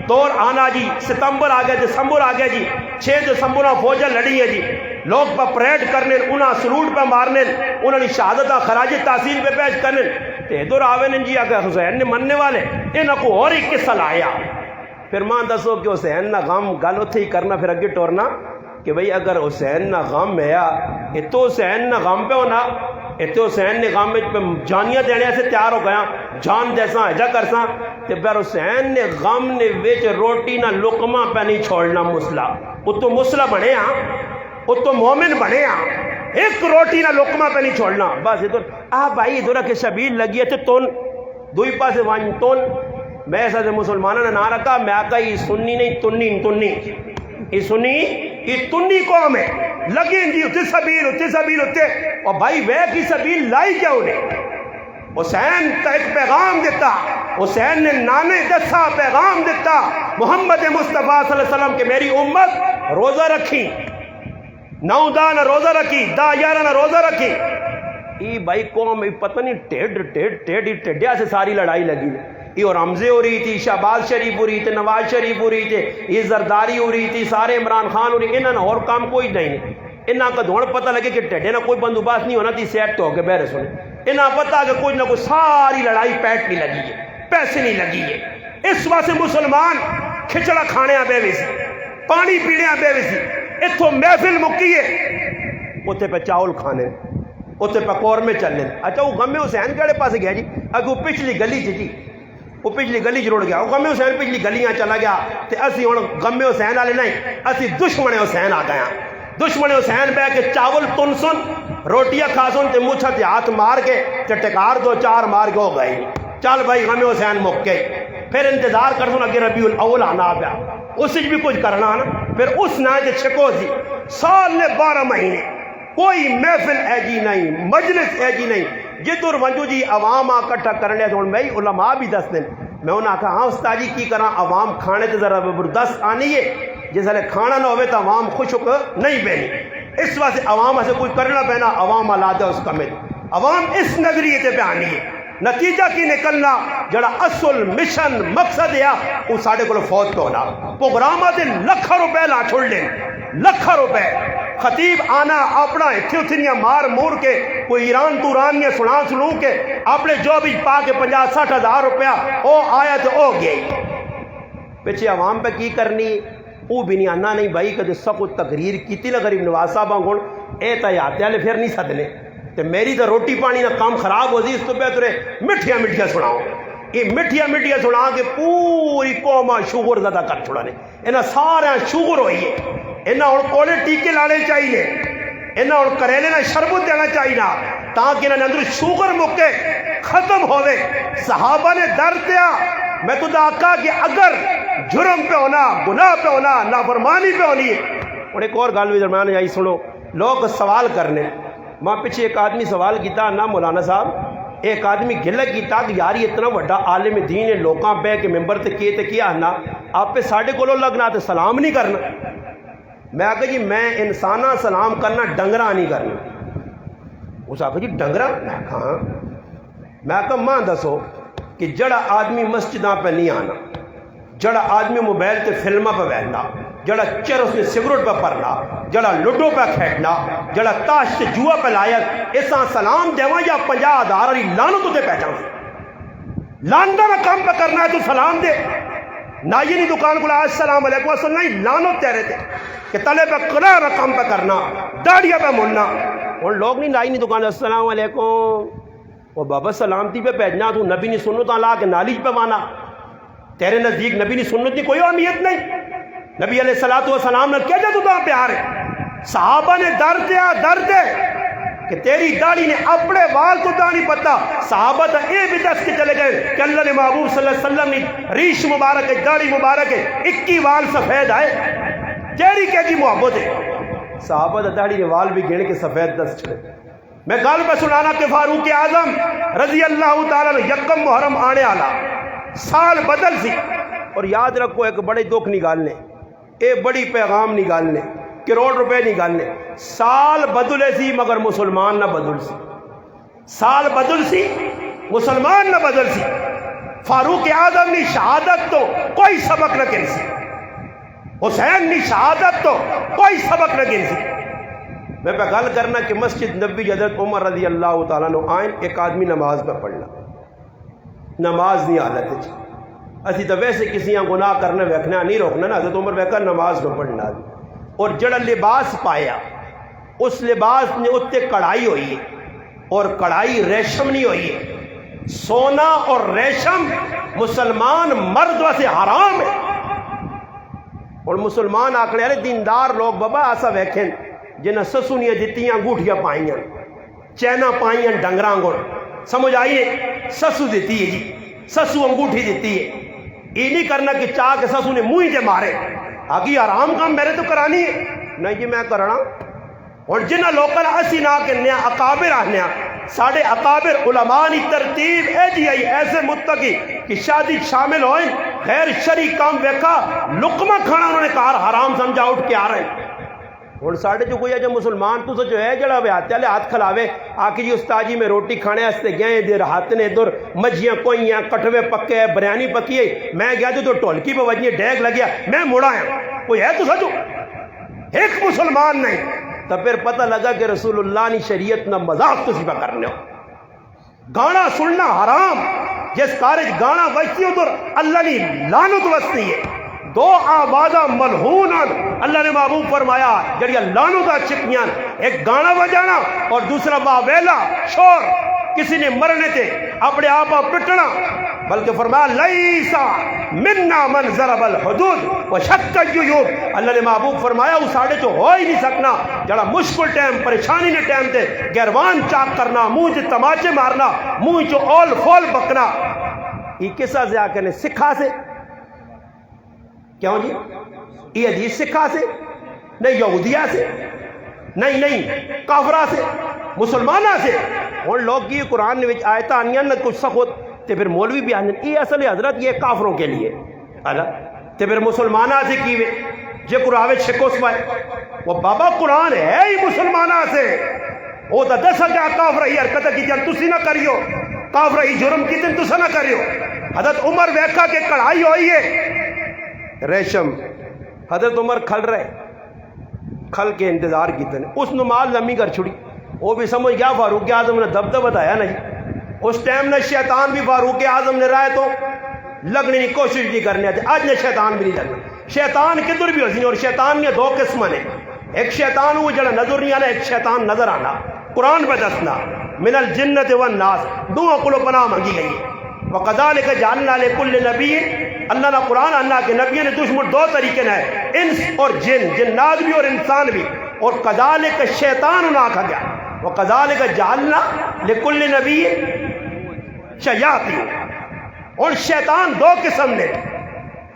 دور آنا جی ستمبر آگیا دسمبر آگیا جی 6 دسمبر فوجیں لڑی ہیں جی لوگ پہ پریڈ کرنے انہاں سلوٹ پہ مارنے انہوں نے شہادتہ خراج تحصیل پہ پیش کرنے ادھر آوے جی آگے حسین نے مننے والے انہاں کو اور ہی قصہ لایا پھر ماں دسو کہ حسین نہ غم گل اتھے ہی کرنا پھر اگے ٹورنا کہ بھئی اگر حسین نہ غم ہے یہ تو حسین نہ غم پہ ہونا یہ تو حسین نے غم پہ جانیاں دینے سے تیار ہو گیا جان دیساں ایجا کرساں کہ پھر حسین نے غم نے ویچ روٹی نہ لقمہ پہ نہیں چھوڑنا مسلح وہ تو مسلح بنے ہاں وہ تو مومن بنے ہاں ایک روٹی نہ لقمہ پہ نہیں چھوڑنا بس ادھر بھائی ادھر کے شبیل لگی ہے تو تون دوئی پاسے وائن تون میں ایسا سے مسلمانوں نے نہ رکھا میں آقا یہ سنی نہیں تنی یہ سنی یہ تنی قوم ہے لگیں جی اتے سبیل اتے اور بھائی وہ کی سبیل لائی کیا انہیں حسین تا ایک پیغام دیتا حسین نے نانے دسا پیغام دیتا محمد مصطفیٰ صلی اللہ علیہ وسلم کہ میری امت روزہ رکھی 9 نہ روزہ رکھی 10 نہ روزہ رکھی یہ بھائی قوم پتہ نہیں ٹیڈیا سے ساری لڑائی لگی یہ اور حمزے ہو رہی تھی شہباز شریف ہو رہی تھی نواز شریف ہو رہی تھی یہ زرداری ہو رہی تھی سارے عمران خان ہو رہی انہوں نے اور کام کوئی نہیں انہاں کا دھوڑ پتہ لگے کہ ٹیڈے نہ کوئی بندوباس نہیں ہونا تھی سیٹ تو ہو کے بہرے سنے انہاں پتہ کہ کچھ نہ کوئی ساری لڑائی پیٹ نہیں لگی ہے پیسے نہیں لگی ہے اس واسطے مسلمان کھچڑا کھانے بے وی سی پانی پینے بے وی سی اتھوں محفل مکی ہے اتھے پہ چاول کھانے اتھے پہ قورمے چلنے اچھا وہ غم حسین کہڑے پاس گیا جی اگو پچھلی گلی جی وہ پچھلی گلی جروڑ گیا وہ غم حسین پچھلی گلیاں چلا گیا تے اسی ہن غم حسین والے نہیں اسی دشمن حسین آ گیا دشمن حسین بہ کے چاول تن سن روٹیاں کھا سن تے مچھا تے ہاتھ مار کے تے ٹکار 2-4 مار کے ہو گئی چل بھائی غم حسین مک گئی پھر انتظار کر سن اگے ربیع الاول آنا پیا اس بھی کچھ کرنا نا پھر اس نہ تے چھکو سی سال نے 12 مہینے کوئی محفل ایجی نہیں مجلس ایجی نہیں جدھر ونجو جی عوام آ کٹھا کرنے تو میں علماء بھی دس دیں میں انہاں کہا ہاں استاد جی کی کرا عوام کھانے تے ذرا زبردست آنی ہے جس ویلے کھانا نہ ہوئے تو عوام خوشک نہیں بہنی اس واسطے عوام سے کوئی کرنا پہنا عوام آلادہ اس کا میں عوام اس نگریے تے پہ آنی ہے نتیجہ کی نکلنا جڑا اصل مشن مقصد ہے وہ ساڑھے کو فوت تو ہونا پروگرامہ دے لکھا روپے لا چھوڑ لیں لکھا روپے خطیب آنا اپنا اتھیاں مار مور کے کوئی ایران تورانیاں سنو کے اپنے جو بھی پا کے 50-60 ہزار روپیہ او آیا تو او گئی پیچھے عوام پہ کی کرنی وہ بھی نہیں آنا نہیں بھائی کہ سب تقریر کیتی نا غریب نواز صاحب آنگون اے تا یاد والے پھر نہیں سدنے تے میری تو روٹی پانی کا کام خراب ہو سی اس تو بہتر مٹھیاں سناؤ یہ مٹھیاں سنا کے پوری قوم شوگر زیادہ کر چھوڑانے انہاں سارا شوگر ہوئی ہے انہاں اور کولے ٹیکے لانے چاہیے انہاں اور کریلے نہ شربت دینا چاہیے تاکہ انہاں اندر شوگر مکے ختم ہوئے صحابہ نے در دیا میں تو آقا کہ اگر جرم پہ ہونا گناہ پہ ہونا نافرمانی پہ ہونی ہے اور ایک اور گل بھی درمیان آئی سنو لوگ سوال کرنے ماں پیچھے ایک آدمی سوال کیتا نا مولانا صاحب ایک آدمی گلہ کیتا کہ یاری اتنا وڈا عالم دین ہے لوکاں بے کے ممبر تے کیا نا آپ پہ ساڑھے کو لگنا تے سلام نہیں کرنا میں آگا جی میں انسانہ سلام کرنا ڈنگرہ نہیں کرنا اس آگا جی ڈنگرہ میں آگا ماں دسو کہ جڑا آدمی مسجداں پہ نہیں آنا جڑا آدمی موبائل تے فلمہ پہ بیٹھنا جڑا چر اس نے سگریٹ پہ پڑنا جڑا لڈو پہ کھیٹنا جڑا تاش سے جوا پہ لایا ایسا سلام دیواں یا 50,000 لانو تو دے پہچان لاندہ نہ کام پہ کرنا ہے تو سلام دے نہ یہ نہیں دکان کو السلام علیکم وسلم نہیں لانو تیرے تھے کہ تلے پہ قرآن کام پہ کرنا داڑیاں پہ مڑنا اور لوگ نہیں لائی نہیں دکان السلام علیکم وہ بابا سلامتی پہ بھیجنا تو نبی نے سنت لا کے نالیج پہ مانا تیرے نزدیک نبی نے سنت کی کوئی اہمیت نہیں نبی علیہ الصلوۃ والسلام نے کیا جا تو پیار ہے صحابہ نے ڈرتے کہ تیری داڑھی نے اپنے وال تو نہیں پتا صحابہ تو یہ بھی دس کے چلے گئے کہ اللہ نے محبوب صلی اللہ علیہ وسلم نے ریش مبارک ہے داڑھی مبارک ہے 21 وال سفید آئے تیری کیا کی محبت ہے صحابہ تو داڑھی نے وال بھی گن کے سفید دس چلے میں گل پہ سنانا کہ فاروق اعظم رضی اللہ تعالیٰ نے یکم محرم آنے والا سال بدل سی اور یاد رکھو ایک بڑے دکھ نکالنے ایک بڑی پیغام نکالنے کروڑ روپے نکالنے سال بدلے سی مگر مسلمان نہ بدل سی سال بدل سی مسلمان نہ بدل سی فاروق اعظم نے شہادت تو کوئی سبق نہ گر سی حسین نے شہادت تو کوئی سبق نہ گر سی میں پہ گل کرنا کہ مسجد نبی حضرت عمر رضی اللہ تعالیٰ نے آئین ایک آدمی نماز پہ پڑھنا نماز نہیں حالت جی اسی تو ویسے کسی گناہ کرنے ویکھنا نہیں روکنا نا حضرت عمر ویکھا نماز نہ پڑھنا اور جڑا لباس پایا اس لباس نے اتنے کڑھائی ہوئی ہے اور کڑھائی ریشم نہیں ہوئی ہے سونا اور ریشم مسلمان مرد واسے حرام ہے اور مسلمان آکڑے ارے دیندار لوگ بابا ایسا ویکھیں جنہیں سسونیاں دیتیاں انگوٹھیاں پائیاں چینا پائیاں ڈنگراں گوڑ سمجھ آئیے سسو دیتی ہے جی سسو انگوٹھی دیتی ہے یہ نہیں کرنا کہ چاہ کے سسو نے منہ سے مارے آگی آرام کام میرے تو کرانی ہے نہیں جی میں کرنا اور جنہ لوکل اسی نہ کرنے اکابر آنے ساڑھے اکابر علماء کی ترتیب اے جی آئی ایسے متقی کہ شادی شامل ہوئیں غیر شرعی کام ویکھا لقمہ کھانا انہوں نے کہا حرام سمجھا اٹھ کے آ رہے ہیں اور ساڑھے جو کوئی ہے جو مسلمان تو جو ہے جڑا ہاتھ والے ہاتھ کھلاوے آکے جی استاد جی میں روٹی کھانے ہستے گئے دیر ہاتھ نے ادھر مجھیاں کوئی ہیں کٹوے پکے بریانی پکی ہے میں گیا تو ٹولکی پہ وجنی ڈیگ لگیا میں مڑا ہے کوئی ہے تو سجو ایک مسلمان نہیں تو پھر پتہ لگا کہ رسول اللہ نے شریعت نہ مذاق تو سیپا کرنے ہو گانا سننا حرام جس کارج گانا وجتی ادھر اللہ نے لعنت وستی ہے دو آوازہ ملہوناں اللہ نے محبوب فرمایا جڑیا لعنتاں چکیاں ایک گانا بجانا اور دوسرا واویلا شور کسی نے مرنے تھے اپنے آپ پٹنا بلکہ فرمایا لیسا منا من ضرب الحدود وشق الجیوب اللہ نے محبوب فرمایا وہ ساڑھے تو ہو ہی نہیں سکنا جڑا مشکل ٹائم پریشانی نے ٹائم تے گیروان چاک کرنا منہ سے تماچے مارنا منہ چو اول فول بکنا یہ کسا سے آکے نے سکھا سے کیوں جی یہ حدیث سکھا سے نہیں یہودیہ سے نہیں کافرہ سے مسلمانہ سے اور لوگ کی قرآن نے آیتہ آنیاں نہ کچھ سخت تے پھر مولوی بھی آنے یہ اصل حضرت یہ کافروں کے لیے تے پھر مسلمانہ سے کیوے جے قرآن شکوس پائے وہ بابا قرآن ہے ہی مسلمانہ سے وہ تو دسا کیا کافرہ ہی حرکتہ کی جان تسی نہ کریو کافرہ ہی جرم کی دن تسا نہ کریو حضرت عمر ویکھا کہ کڑھائی ہوئی ہے ریشم حضرت عمر کھل رہے کھل کے انتظار کی تنے اس نماز لمبی کر چھڑی وہ بھی سمجھ گیا فاروق اعظم نے دبدب بتایا نہیں اس ٹائم نے شیطان بھی فاروق اعظم نے رائے تو لگنے کی کوشش بھی کرنے آتے آج نے شیطان بھی نہیں لگنا شیطان کدھر بھی ہوتی اور شیطان نے دو قسم نے ایک شیطان وہ جڑا نظر نہیں آنا ایک شیطان نظر آنا قرآن پہ دسنا من الجنت والناس دو کو پناہ مانگی گئی ہے وَقَذَلِكَ جَعَلْنَا لِكُلِّ نَبِيٍّ اللہ نے قرآن اللہ کے نبی نے دشمن دو طریقے نے انس اور جنات بھی اور انسان بھی اور کذالک شیطان انہاں کھا گیا وَقَذَلِكَ جَعَلْنَا لِكُلِّ نَبِيٍّ شَيَاطِينَ اور شیطان دو قسم نے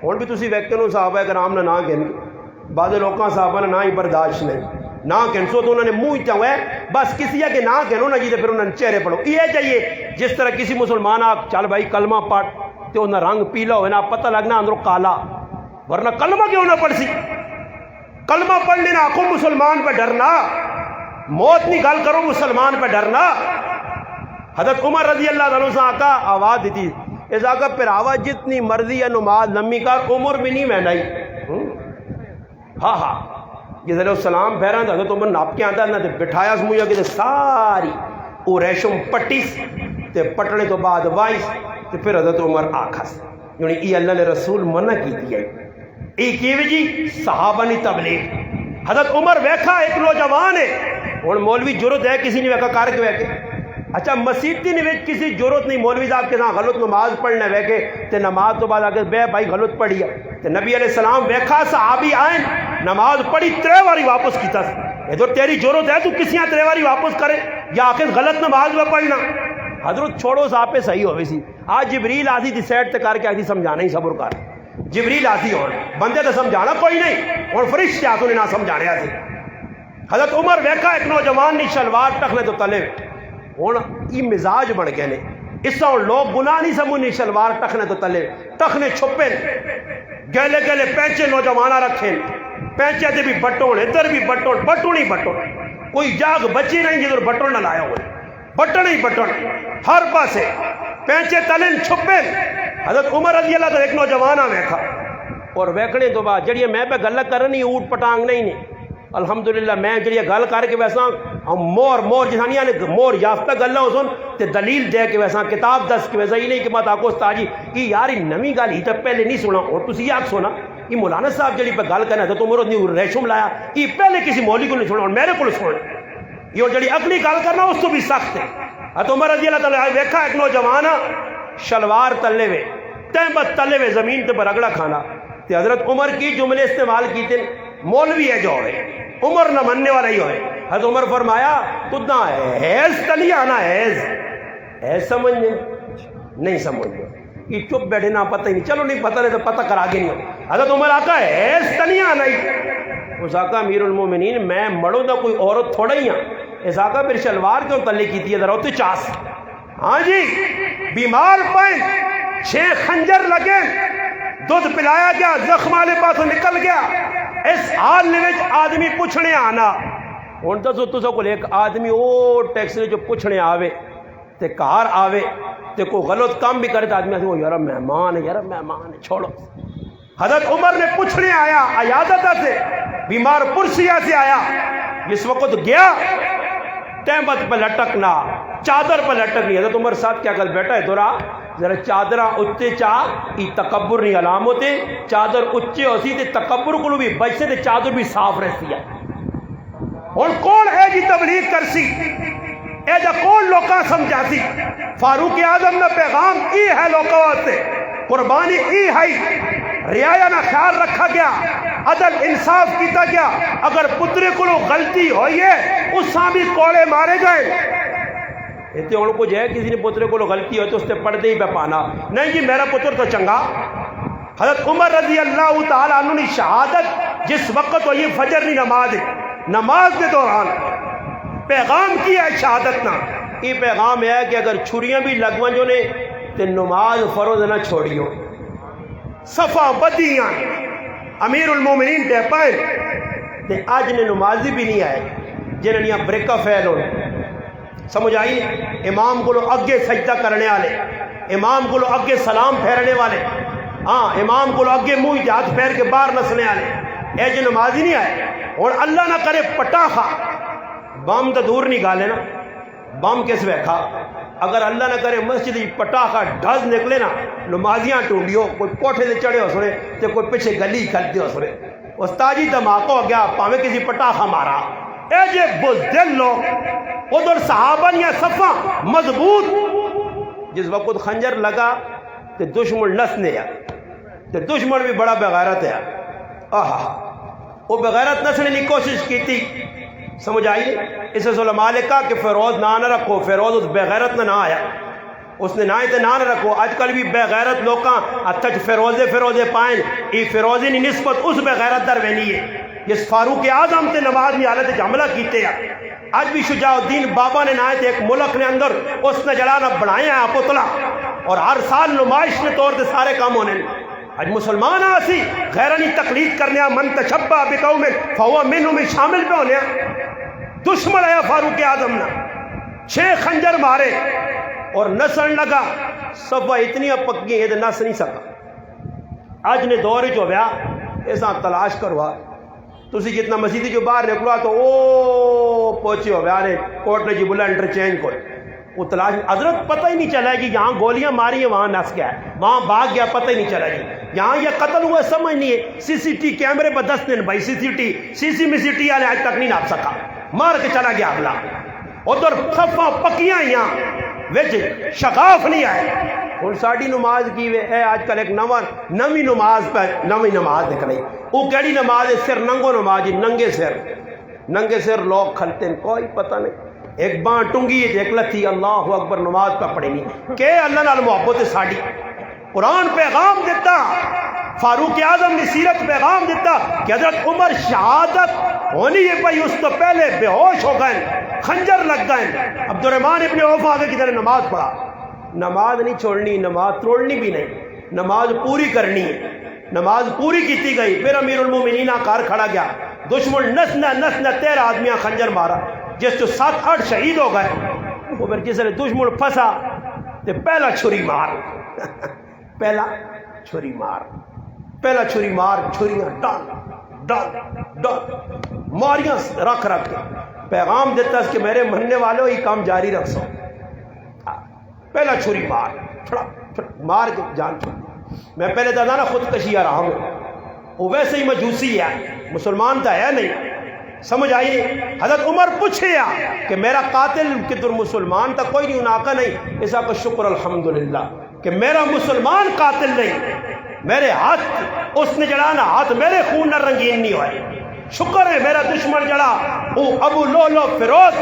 اور بھی تسی ویکھنو صحابہ کرام نے نہ کہنے بعض لوگاں صحابہ نے نہ ہی برداشت نہیں نہ کہنسو تو انہوں نے منہ چاہے بس کسی ہے کہ نہ کہنو نہ جی پھر انہوں نے چہرے پڑھو یہ چاہیے جس طرح کسی مسلمان آپ چل بھائی کلمہ پڑھ تو انہیں رنگ پیلا ہوئے نہ پتہ لگنا اندروں کالا ورنہ کلمہ کیوں نہ پڑھ سی کلمہ پڑھنے نہ آخو مسلمان پہ ڈرنا موت نہیں گل کرو مسلمان پہ ڈرنا حضرت عمر رضی اللہ عنہ سے آقا آواز دیتی اس آقا پھر آواز جتنی مرضی ہے نماز لمبی کر عمر بھی نہیں محنائی ہاں یہ علیہ السلام پھیران تھا تو عمر ناپ کے آتا نہ بٹھایا سمجھا کہ ساری وہ ریشم پٹیس تے پٹنے تو بعد وائس تے پھر حضرت عمر آکھس یعنی یہ اللہ نے رسول منع کی دیا یہ کیوے جی صحابہ نے تبلیغ حضرت عمر ویکھا ایک نوجوان ہے ہوں مولوی ضرورت ہے کسی نے ویکا کر کے ویکے اچھا مسیتی نے کسی ضرورت نہیں مولوی صاحب کے ساتھ غلط نماز پڑھنا ویکے تے نماز تو بعد آ کے بے بھائی غلط پڑھی ہے تے نبی علیہ السلام ویکھا صحابی آئے نماز پڑھی 3 باری واپس کیتا ادھر تیری ضرورت ہے تو کسی 3 باری واپس کرے یا آخر غلط نماز میں پڑھنا حضرت چھوڑو صاحب پہ صحیح ہوئی سی آج جبریل آتی تھی سیٹ تے کر کے آتی سمجھانا ہی صبر کر جبریل آتی اور بندے تو سمجھانا کوئی نہیں اور فرشتے آتے انہیں نہ سمجھانے آتی حضرت عمر ویکھا ایک نوجوان نے شلوار ٹکنے تو تلے ہوں یہ مزاج بن گئے نے اس طرح لوگ گناہ نہیں سمجھنی شلوار ٹکنے تو تلے ٹکنے چھپے گہلے گہلے پینچے نوجوانہ رکھے پینچے تے بھی بٹون ادھر بھی بٹون بٹون ہی بٹون کوئی جاگ بچی نہیں جدھر بٹون نہ لایا ہوئے بٹن ہی بٹن ہر پاسے پینچے تلن چھپے حضرت عمر رضی اللہ تعالی ایک نوجوان ویکھا اور ویکھنے تو بعد جڑی میں پہ گل کرنی اوٹ پٹانگ نہیں نے الحمدللہ میں جڑی گل کر کے ویسا مور جسانیاں نے مور یافتہ گل ہے اس تے دلیل دے کے ویسا کتاب دس کے ویسا ہی نہیں کہ میں تاکو استاد جی یہ یار نویں گل ہی تو پہلے نہیں سنا اور تسی آگ سونا یہ مولانا صاحب جڑی پہ گل کرنا تو عمر نے ریشم لایا یہ پہلے کسی مولوی کو نہیں سنا اور میرے کو سنا یہ جڑی اگلی گل کرنا اس تو بھی سخت ہے حضرت عمر رضی اللہ تعالیٰ ویکھا ایک نوجوان شلوار تلے ہوئے تہمت تلے ہوئے زمین تے پر رگڑا کھانا تے حضرت عمر کی جملے استعمال کیتے مولوی ہے جو ہوئے عمر نہ مننے والا ہی ہوئے حضرت عمر فرمایا تدنا حیض تلی آنا حیض سمجھنے نہیں سمجھنے یہ چپ بیٹھے نہ پتہ ہی نہیں چلو نہیں پتہ نہیں تو پتہ کرا کے نہیں حضرت عمر آقا حیض تلی آنا ہی اس آقا امیر المومنین میں مڑوں دا کوئی عورت تھوڑا ہی ہاں اس آقا پھر شلوار کیوں تلے کی تھی ادھر ہوتے چاس ہاں جی بیمار پائیں 6 خنجر لگے دودھ پلایا گیا زخم والے پاسوں نکل گیا اس حال میں آدمی پوچھنے آنا ہوں تو تسا کو ایک آدمی او ٹیکسی جو پوچھنے آوے تے کار آوے تے کوئی غلط کام بھی کرے تو آدمی آدمی یار مہمان ہے چھوڑو حضرت عمر نے پوچھنے آیا عیادت سے بیمار پرسیا سے آیا جس وقت گیا تہمت پہ لٹکنا چادر پہ لٹکنی حضرت عمر ساتھ کیا کر بیٹا ہے دورا ذرا چادرہ اچے چاہ ای تکبر نہیں علام ہوتے چادر اچے ہوتی تے تکبر کو بھی بچتے تے چادر بھی صاف رہتی ہے اور کون ہے جی تبلیغ کرسی اے جا کون لوکاں سمجھاتی فاروق اعظم نے پیغام ای ہے لوکاں ہوتے قربانی ای ہے رعایا نہ خیال رکھا گیا عدل انصاف کیتا گیا اگر پترے کو غلطی ہوئی ہے اس سامی کوڑے مارے گئے اتنے ان کو جو ہے کسی نے پترے کو غلطی ہوئی تو اس نے پردے ہی پہ پانا نہیں جی میرا پتر تو چنگا حضرت عمر رضی اللہ تعالیٰ عنہ نے شہادت جس وقت ہوئی فجر کی نماز کے دوران پیغام کیا ہے شہادت نہ یہ پیغام ہے کہ اگر چھریاں بھی لگوان جو نے تو نماز فرض نہ چھوڑیو صفا بدیاں امیر المومنین دے پائے تے آج نے نمازی بھی نہیں آئے جنہاں بریکہ فیل ہو سمجھ آئی امام کو اگے سجدہ کرنے والے امام کو اگے سلام پھیرنے والے ہاں امام کو اگے منہ ہاتھ پھیر کے باہر نسنے والے اے جو نمازی نہیں آئے اور اللہ نہ کرے پٹاخا بم تو دور نہیں گالے نا بم کس ویکھا اگر اللہ نہ کرے مسجد پٹاخا ڈھز نکلے نا نمازیاں ٹونڈیو کوئی کوٹھے سے چڑھے ہو سنے تے کوئی پیچھے گلی کھلتے ہو سنے استاجی دھماکہ ہو گیا پاویں کسی پٹاخا مارا اے جے بزدل لوگ ادھر صحابہ یا صفا مضبوط جس وقت خنجر لگا تے دشمن نسنے یا تے دشمن بھی بڑا بغیرت ہے وہ بغیرت نسنے کی کوشش کی تھی سمجھ آئی اس علماء نے کہا کہ فیروز نہ رکھو فیروز اس بغیرت نہ آیا اس نے نہ نہ رکھو آج کل بھی بغیرت لوکاں اتچ فیروزے پائیں ای فیروزی نی نسبت اس بغیرت در وینی ہے جس فاروق اعظم تے نماز میں حالت حملہ کیتے ہیں آج بھی شجاع الدین بابا نے نائے تھے ایک ملک نے اندر اس نے جلانا بڑھائے ہیں پتلا اور ہر سال نمائش میں طور دے سارے کام ہونے آج مسلمان آسی غیرانی تقلید کرنے من تشبہ بقوم فہو منہم میں شامل پہ ہونے دشمن آیا فاروق اعظم نے 6 خنجر مارے اور نسن لگا صفحہ اتنی پکی ہے نس نہیں سکا آج نے دور جو بیا ایسا تلاش کروا تسی جتنا مسیدی جو باہر نکلوا تو او پہنچے ہو بیا نے کوٹ نے جی بلا انٹرچینج کو وہ تلاش حضرت پتہ ہی نہیں چلا کہ یہاں گولیاں ماری ہیں وہاں نس گیا ہے وہاں بھاگ گیا پتہ ہی نہیں چلا جی یہاں یہ قتل ہوا سمجھ نہیں ہے سی سی ٹی کیمرے پر 10 دن بھائی سی سی ٹی والے آج تک نہیں ناپ سکا مار کے چلا گیا اگلا ادھر صفاں پکیاں ہیاں وچ شگاف نہیں آئے ہن ساڈی نماز کی وے اے اج کل ایک نویں نماز پہ نویں نماز نکلی وہ کیڑی نماز ہے سر ننگو نماز ننگے سر لوگ کھلتے ہیں کوئی پتہ نہیں ایک باں ٹنگی ایک لتھی اللہ اکبر نماز پہ پڑھنی کہ اللہ نال محبت ہے ساڈی قرآن پیغام دیتا فاروق اعظم نے سیرت پیغام دیتا کہ حضرت عمر شہادت ہونی ہے بھائی اس تو پہلے بے ہوش ہو گئے خنجر لگ گئے عبد الرحمن ابن عوف آگے کی طرح نماز پڑھا نماز نہیں چھوڑنی نماز توڑنی بھی نہیں نماز پوری کرنی ہے نماز پوری کیتی گئی پھر امیر المومنین کار کھڑا گیا دشمن نسنا 13 آدمیاں خنجر مارا جس تو 7-8 شہید ہو گئے وہ پھر جس نے دشمن پھنسا تو پہلا چھری مار چھریاں ڈال ماریاں رکھ کے پیغام دیتا ہے کہ میرے مننے والوں یہ کام جاری رکھ سو پہلا چھری مار کے جان چھوڑ میں پہلے دادا نا خودکشی آرام وہ ویسے ہی مجوسی ہے مسلمان تو ہے نہیں سمجھ آئی حضرت عمر پوچھے کہ میرا قاتل کدھر مسلمان تھا کوئی نہیں اناکا نہیں ایسا کا شکر الحمدللہ کہ میرا مسلمان قاتل نہیں میرے ہاتھ اس نے جڑا نا ہاتھ میرے خون نہ رنگین نہیں ہوئے شکر ہے میرا دشمن جڑا وہ ابو لولو فیروز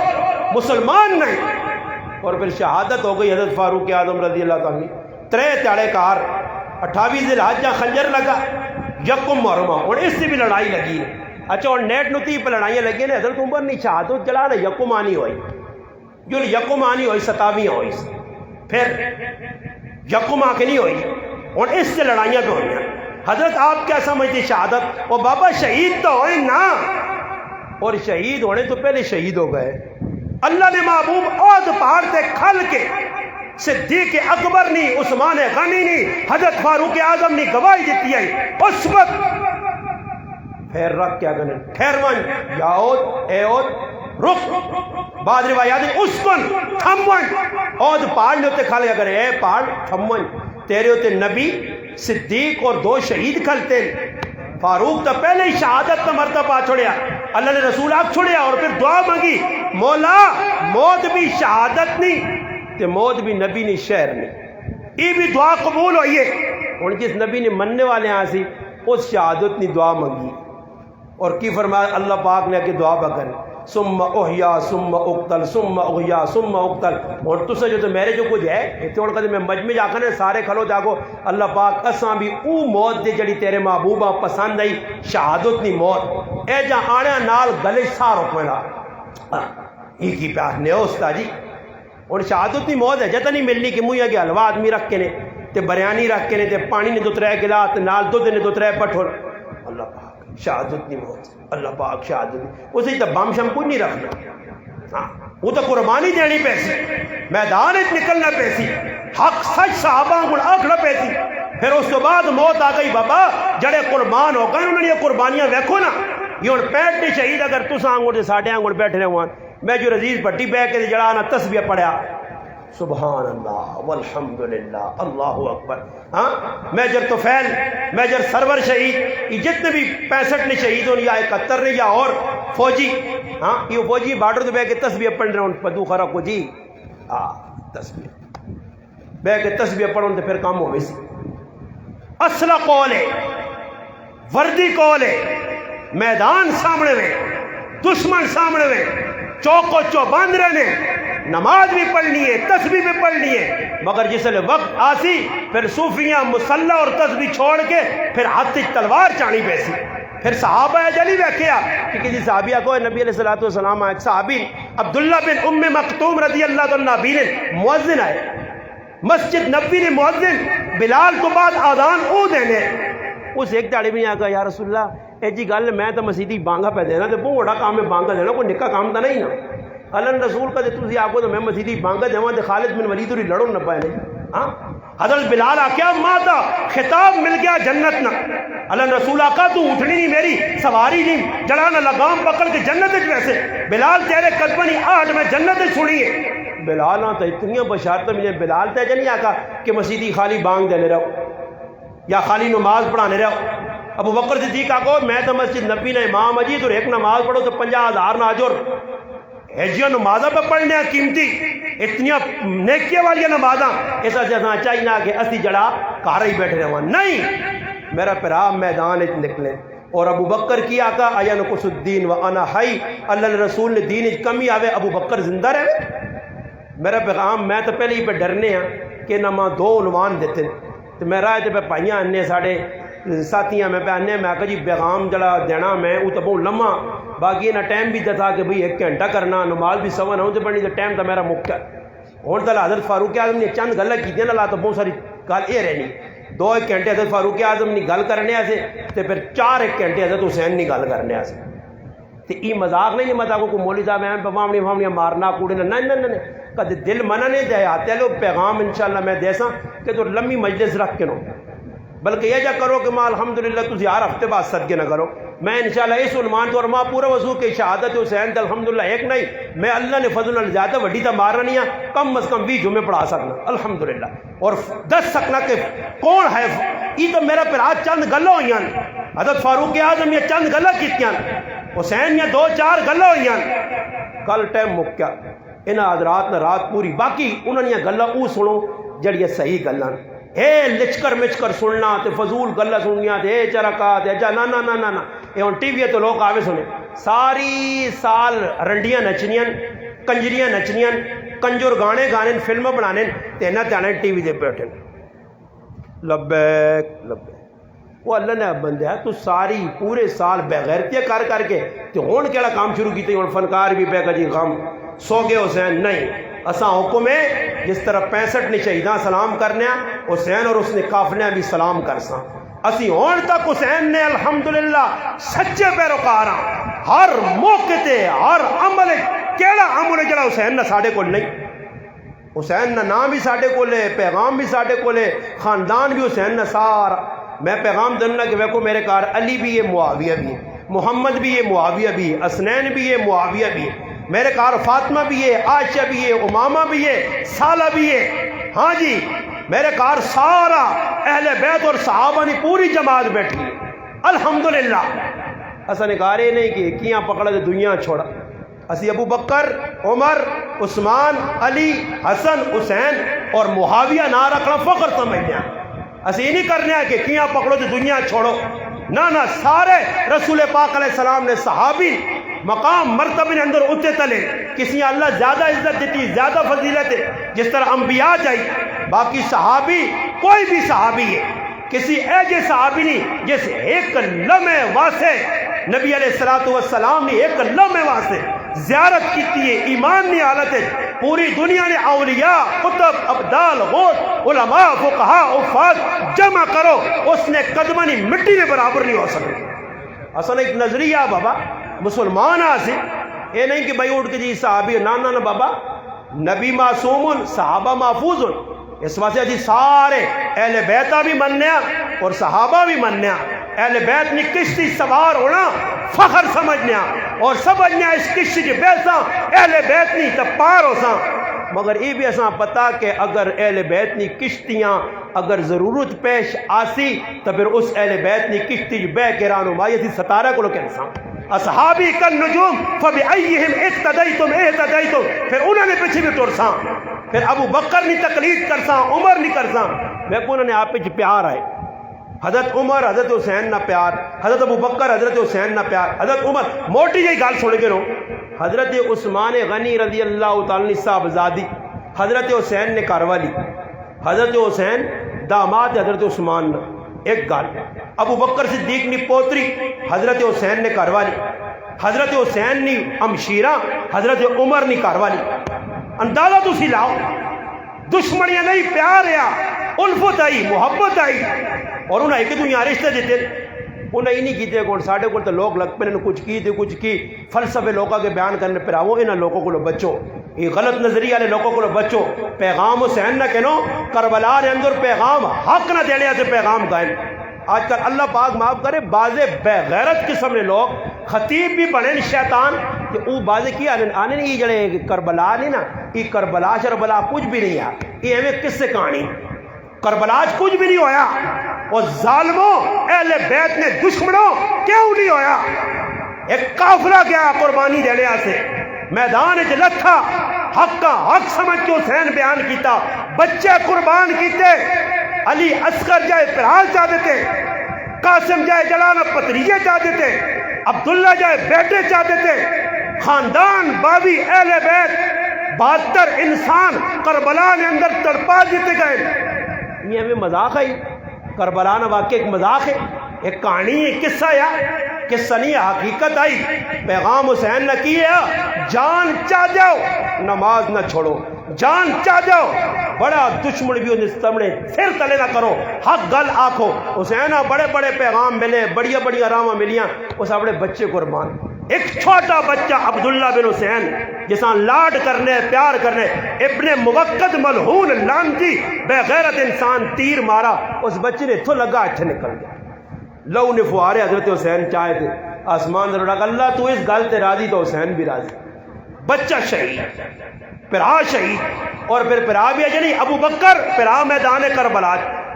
مسلمان نہیں اور پھر شہادت ہو گئی حضرت فاروق اعظم رضی اللہ تعالیٰ 3 تیڑے کار 28 ذی الحجہ خنجر لگا یکم محرمہ اور اس سے بھی لڑائی لگی اچھا اور نیٹ نتی پہ لڑائیاں لگی نا حضرت عمر نے شہادت جلا نا یکم آنی ہوئی جو یکم آنی ہوئی 27 ہوئی پھر یکم آ کے نہیں ہوئی اور اس سے لڑائیاں بھی ہوئی حضرت آپ کیا سمجھتے شہادت وہ بابا شہید تو ہوئے نا اور شہید ہونے تو پہلے شہید ہو گئے اللہ نے محبوب عہد پہاڑ سے کھل کے صدیق اکبر نہیں عثمان غنی نہیں حضرت فاروق اعظم نے گواہی دیتی ہے اس وقت پھر رکھ کیا کرنے ٹھہرون یاود ایود رخ بعد روایات اسکن تھمون عہد پہاڑ نے ہوتے کھل گیا کرے اے پہاڑ تھمون تیرے ہوتے نبی صدیق اور 2 شہید کھلتے فاروق تو پہلے ہی شہادت کا مرتبہ چھوڑیا اللہ نے رسول آپ چھوڑیا اور پھر دعا مانگی مولا موت بھی شہادت نہیں تے موت بھی نبی نہیں شہر نہیں یہ بھی دعا قبول ہوئی ہے اور جس نبی نے مننے والے ہاں سی اس شہادت نے دعا مانگی اور کی فرمایا اللہ پاک نے کہ دعا بکر ثم احیا ثم اقتل ثم احیا ثم اقتل اور تسے جو تو میرے جو کچھ ہے اتنے اور میں مجمع جا کر سارے کھلو جاگو اللہ پاک اساں بھی او موت دے جڑی تیرے محبوبہ پسند آئی شہادت نہیں موت اے جا آنے نال گلے سارو پہلا یہ کی پیار نے ہوستا جی اور شہادت نہیں موت ہے جتا نہیں ملنی کہ مویا گیا حلوہ آدمی رکھ کے نے تے بریانی رکھ کے نے تے پانی نے 2-3 گلاس نال دودھ نے 2-3 پٹھور اللہ پاک شہادت نہیں موت اللہ پاک شہادت نہیں اسے تو بم شم کچھ نہیں رکھنا ہاں وہ تو قربانی دینی پیسی میدان نکلنا پیسی حق سچ صحابہ کو آکھنا پیسی پھر اس تو بعد موت آ گئی بابا جڑے قربان ہو گئے انہوں نے یہ قربانیاں دیکھو نا یہ ہوں پیٹ نہیں شہید اگر تس آنگڑ سے ساڑھے آنگڑ بیٹھے رہے ہوئے میں جو عزیز بھٹی بہ کے جڑا نا تسبیح پڑھیا سبحان اللہ والحمدللہ اللہ اکبر ہاں میجر طفیل میجر سرور شہید یہ جتنے بھی 65 نے شہید ہوں یا 71 نے یا اور فوجی ہاں یہ فوجی بارڈر تو بہ کے تسبیح پڑھ رہے ہیں پدو خرا کو جی تسبیح بہ کے تسبیح پڑھوں تو پھر کام ہو سی اسلحہ کول ہے وردی کول ہے میدان سامنے میں دشمن سامنے میں چوکو چوبند رہنے نماز بھی پڑھنی ہے تسبیح بھی پڑھنی ہے مگر جس نے وقت آسی پھر صوفیاں مسلح اور تسبیح چھوڑ کے پھر ہاتھ تلوار چانی پیسی پھر صحابہ جلی بیٹھیا کہ کسی صحابیہ کو نبی علیہ الصلوۃ والسلام ایک صحابی عبداللہ بن ام مکتوم رضی اللہ عنہ بھی نے مؤذن آئے مسجد نبی نے مؤذن بلال کو بعد آذان او دینے اس ایک داڑی بھی آگا یا رسول اللہ اے جی گل میں تو مسیدی بانگا پہ دینا تو بہت بڑا کام ہے بانگا دینا کوئی نکا کام تو نہیں نا اللہ رسول کا تھی آپ کو تو میں مسیدی بانگا دیواں تو خالد بن ولید ہوری لڑو نہ پائے نہیں ہاں حضرت بلال آکیا ماتا خطاب مل گیا جنت نہ اللہ رسول آقا تو اٹھنی نہیں میری سواری نہیں جڑانا لگام پکڑ کے جنت ویسے بلال تیرے قدم نہیں آج میں جنت چھوڑی ہے بلال تو اتنی بشارتیں مجھے بلال تے نہیں آکا کہ مسیدی خالی بانگ دینے رہو یا خالی نماز پڑھانے رہو ابو بکر صدیق آکو میں تو مسجد نبی نے امام اجید اور ایک نماز پڑھو تو 50,000 نہ اجر ایجیاں نمازاں پہ پڑھنے قیمتی اتنی نیکیاں والی نمازاں اس جیسا چاہیے نہ کہ اسی جڑا گھر ہی بیٹھے رہواں، نہیں میرا پیرا میدان نکلے۔ اور ابو بکر کی آقا آیا نقص الدین و انا حی، اللہ نے رسول نے دین کمی آوے ابو بکر زندہ رہے۔ میرا پیغام میں تو پہلے ہی پہ ڈرنے ہاں کہ نہ ماں دو عنوان دیتے تو میں راہ پہ پائیاں آنے ساڑھے ساتھیاں میں پہ آنے میں آقا جی پیغام جڑا دینا میں وہ تو بہت لمحہ باقی نہ ٹائم بھی دتا کہ بھئی 1 گھنٹہ کرنا نماز بھی سوا نہ ہوں تو پڑھنی تو ٹائم تو میرا مکہ ہوں تو حضرت فاروق اعظم نے چند گلیں کی نہ لا تو بہت ساری گل یہ رہنی 2-1 گھنٹے حضرت فاروق اعظم نے گل کرنے سے تو پھر 4-1 گھنٹے حضرت حسین نے گل کرنے سے تو یہ مذاق نہیں مت کو مولوی صاحب میں بامنی بامنی مارنا کوڑنا نہیں کدے دل منع نہیں دے آتے لو پیغام انشاءاللہ میں دے ساں کہ تو لمبی مجلس رکھ کے نو بلکہ یہ جا کرو کہ ماں الحمدللہ تسی ہر ہفتے بعد صدقے نہ کرو میں انشاءاللہ اس عنوان تو اور ماں پورا وضو کہ شہادت حسین تے الحمدللہ ایک نہیں میں اللہ نے فضل نال زیادہ وڈی تا مارنا نہیں کم از کم 20 جمعے پڑھا سکنا الحمدللہ اور دس سکنا کہ کون ہے یہ تو میرا پھر چند گلاں ہوئیاں حضرت فاروق اعظم یہ چند گلاں کیتیاں حسین یہ 2-4 گلاں ہوئیاں کل ٹائم مکیا ان حضرات نے رات پوری باقی انہوں نے گلاں او سنو جڑی صحیح گلاں اے لچکر مچکر سننا تے فضول گلاں سننیاں تے اے چرکات اے جا نا نا نا نا اے ہن ٹی وی تے لوگ آوے سنے ساری سال رنڈیاں نچنیاں کنجریاں نچنیاں کنجر گانے گانے فلم بنانے تے نہ تے ٹی وی تے بیٹھے لبیک لبیک وہ اللہ نے بندہ تو ساری پورے سال بے غیرتیاں کر کے تے ہن کیڑا کام شروع کیتے ہن فنکار بھی پہ جی غم سو گئے حسین نہیں اساں حکم ہے جس طرح 65 نے شہیداں سلام کرنے حسین اور اس نے قافلے بھی سلام کرساں اسی ہون تک حسین نے الحمدللہ سچے پیروکار ہاں ہر موقع تے ہر عمل کیڑا عمل جڑا حسین نہ ساڈے کول نہیں حسین نہ نام بھی ساڈے کول ہے پیغام بھی ساڈے کول ہے خاندان بھی حسین نہ سارا میں پیغام دننا کہ ویکو میرے کار علی بھی ہے معاویہ بھی ہے محمد بھی ہے معاویہ بھی ہے حسنین بھی ہے معاویہ بھی ہے میرے کار فاطمہ بھی ہے عائشہ بھی ہے امامہ بھی ہے سالہ بھی ہے ہاں جی میرے کار سارا اہل بیت اور صحابہ نے پوری جماعت بیٹھی ہے الحمدللہ اسا نے کہا رہے نہیں کہ کیاں پکڑا دے دنیا چھوڑا اسی ابو بکر عمر عثمان علی حسن حسین اور معاویہ نہ رکھنا فخر سمجھنے اسی نہیں کرنے کہ کیاں پکڑو دے دنیا چھوڑو نہ سارے رسول پاک علیہ السلام نے صحابی مقام مرتبے نے اندر اتے تلے کسی اللہ زیادہ عزت دیتی زیادہ فضیلت ہے جس طرح انبیاء جائی باقی صحابی کوئی بھی صحابی ہے کسی ایجے صحابی نہیں جس ایک لمحے واسے نبی علیہ السلام نے ایک لمحے واسے زیارت کیتی ہے ایمان نہیں حالت ہے پوری دنیا نے اولیاء قطب ابدال غوث علماء فقہاء حفاظ جمع کرو اس نے قدمہ نہیں مٹی میں برابر نہیں ہو سکے اصل ایک نظریہ بابا مسلمان آسے یہ نہیں کہ بھائی اٹھ کے جی صحابی نا بابا نبی معصوم صحابہ محفوظ اس واسطے جی سارے اہل بیتہ بھی مننے اور صحابہ بھی مننے اہل بیت نے کشتی سوار ہونا فخر سمجھنے اور سمجھنے اس کشتی کے بیساں اہل بیت نہیں تو پار ہو ساں مگر یہ بھی اساں پتا کہ اگر اہل بیت نی کشتیاں اگر ضرورت پیش آسی تو پھر اس اہل بیت نی کشتی بے کے رہنمائی تھی ستارہ کو لوگ انسان اصحابی کن نجوم فبعیہم اقتدیتم اہتدیتم پھر انہوں نے پیچھے بھی ٹرساں پھر ابو بکر نے تقلید کرساں عمر نہیں کرساں میں کو انہوں نے آپ پہ پیار آئے حضرت عمر حضرت حسین نہ پیار حضرت ابو بکر حضرت حسین نہ پیار حضرت عمر موٹی یہی گال سن کے رو حضرت عثمان غنی رضی اللہ تعالی صاحب زادی حضرت حسین نے کاروا لی حضرت حسین داماد حضرت عثمان ایک گال ابو بکر صدیق نے پوتری حضرت حسین نے کاروا لی حضرت حسین نے امشیرہ حضرت عمر نے کاروا لی اندازہ تو سی لاؤ دشمنیاں نہیں پیار یا الفت آئی محبت آئی اور انہیں ایک دنیا رشتہ دیتے انہیں ہی نہیں کیتے کون ساڑھے کو تو لوگ لگ پہ انہوں کچھ کی تھے کچھ کی فلسفے لوگوں کے بیان کرنے پر آؤ انہیں لوگوں کو بچو یہ غلط نظریہ والے لوگوں کو بچو پیغام حسین نہ کہنو کربلا نے اندر پیغام حق نہ دینے سے پیغام قائم آج کل اللہ پاک معاف کرے بعضے بے غیرت قسم نے لوگ خطیب بھی بنے شیطان کہ وہ بعضے کی آنے نہیں جڑے کربلا نہیں نا یہ کربلا شربلا کچھ بھی نہیں ہے یہ ہمیں کس سے کہانی کربلا کچھ بھی نہیں ہویا اور ظالموں اہل بیت نے دشمنوں کیوں نہیں ہویا ایک قافلہ گیا قربانی دینے سے میدان لتھا حق کا حق سمجھ کے حسین بیان کیتا بچے قربان کیتے علی اصغر جائے پرہال چاہ دیتے قاسم جائے جلانا پتریجے چاہ دیتے عبداللہ جائے بیٹے چاہ دیتے خاندان باوی اہل بیت 72 انسان کربلا نے اندر تڑپا دیتے گئے. یہ ہمیں مذاق ہے کربلا نہ واقع ایک مذاق ہے ایک کہانی ہے قصہ یا قصہ نہیں حقیقت آئی پیغام حسین نے کیا جان چاہ جاؤ نماز نہ چھوڑو جان چاہ جاؤ بڑا دشمن بھی اس سامنے سر تلے نہ کرو حق گل آکھو. حسین بڑے بڑے پیغام ملے بڑی بڑی آرامہ ملیاں اس اپنے بچے قربان ایک چھوٹا بچہ عبداللہ بن حسین جساں لاڈ کرنے پیار کرنے ابن موقد ملعون لعنتی بے غیرت انسان تیر مارا اس بچے نے تو لگا اچھے نکل گیا لو نے فوارے حضرت حسین چاہے تھے آسمان سے لگا اللہ تو اس گل تے راضی تو حسین بھی راضی. بچہ شہید پھرا شہید اور پھر پھرا بھی ہے نہیں ابو بکر پھرا میدان کربلا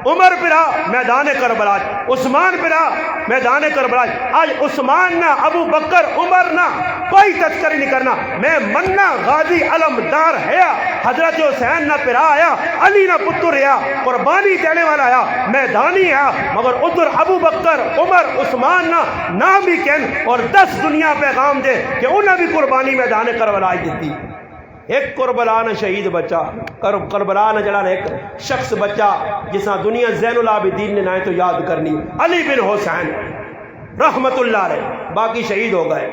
عمر پھرا میدان کربلا عثمان پھرا میدان کربلا. آج عثمان نہ ابو بکر عمر نہ کوئی تذکری نہیں کرنا میں مننا غازی علمدار ہے حضرت حسین نہ پھرا آیا علی نہ پتر رہا قربانی دینے والا آیا میدانی آیا مگر ادھر ابو بکر عمر عثمان نہ نام بھی کہن اور 10 دنیا پیغام دے کہ انہیں بھی قربانی میدان کربلا دیتی. ایک کربلا نہ شہید بچہ کربلا نہ جڑا ایک شخص بچہ جسا دنیا زین العابدین نے نہ تو یاد کرنی علی بن حسین رحمت اللہ علیہ باقی شہید ہو گئے.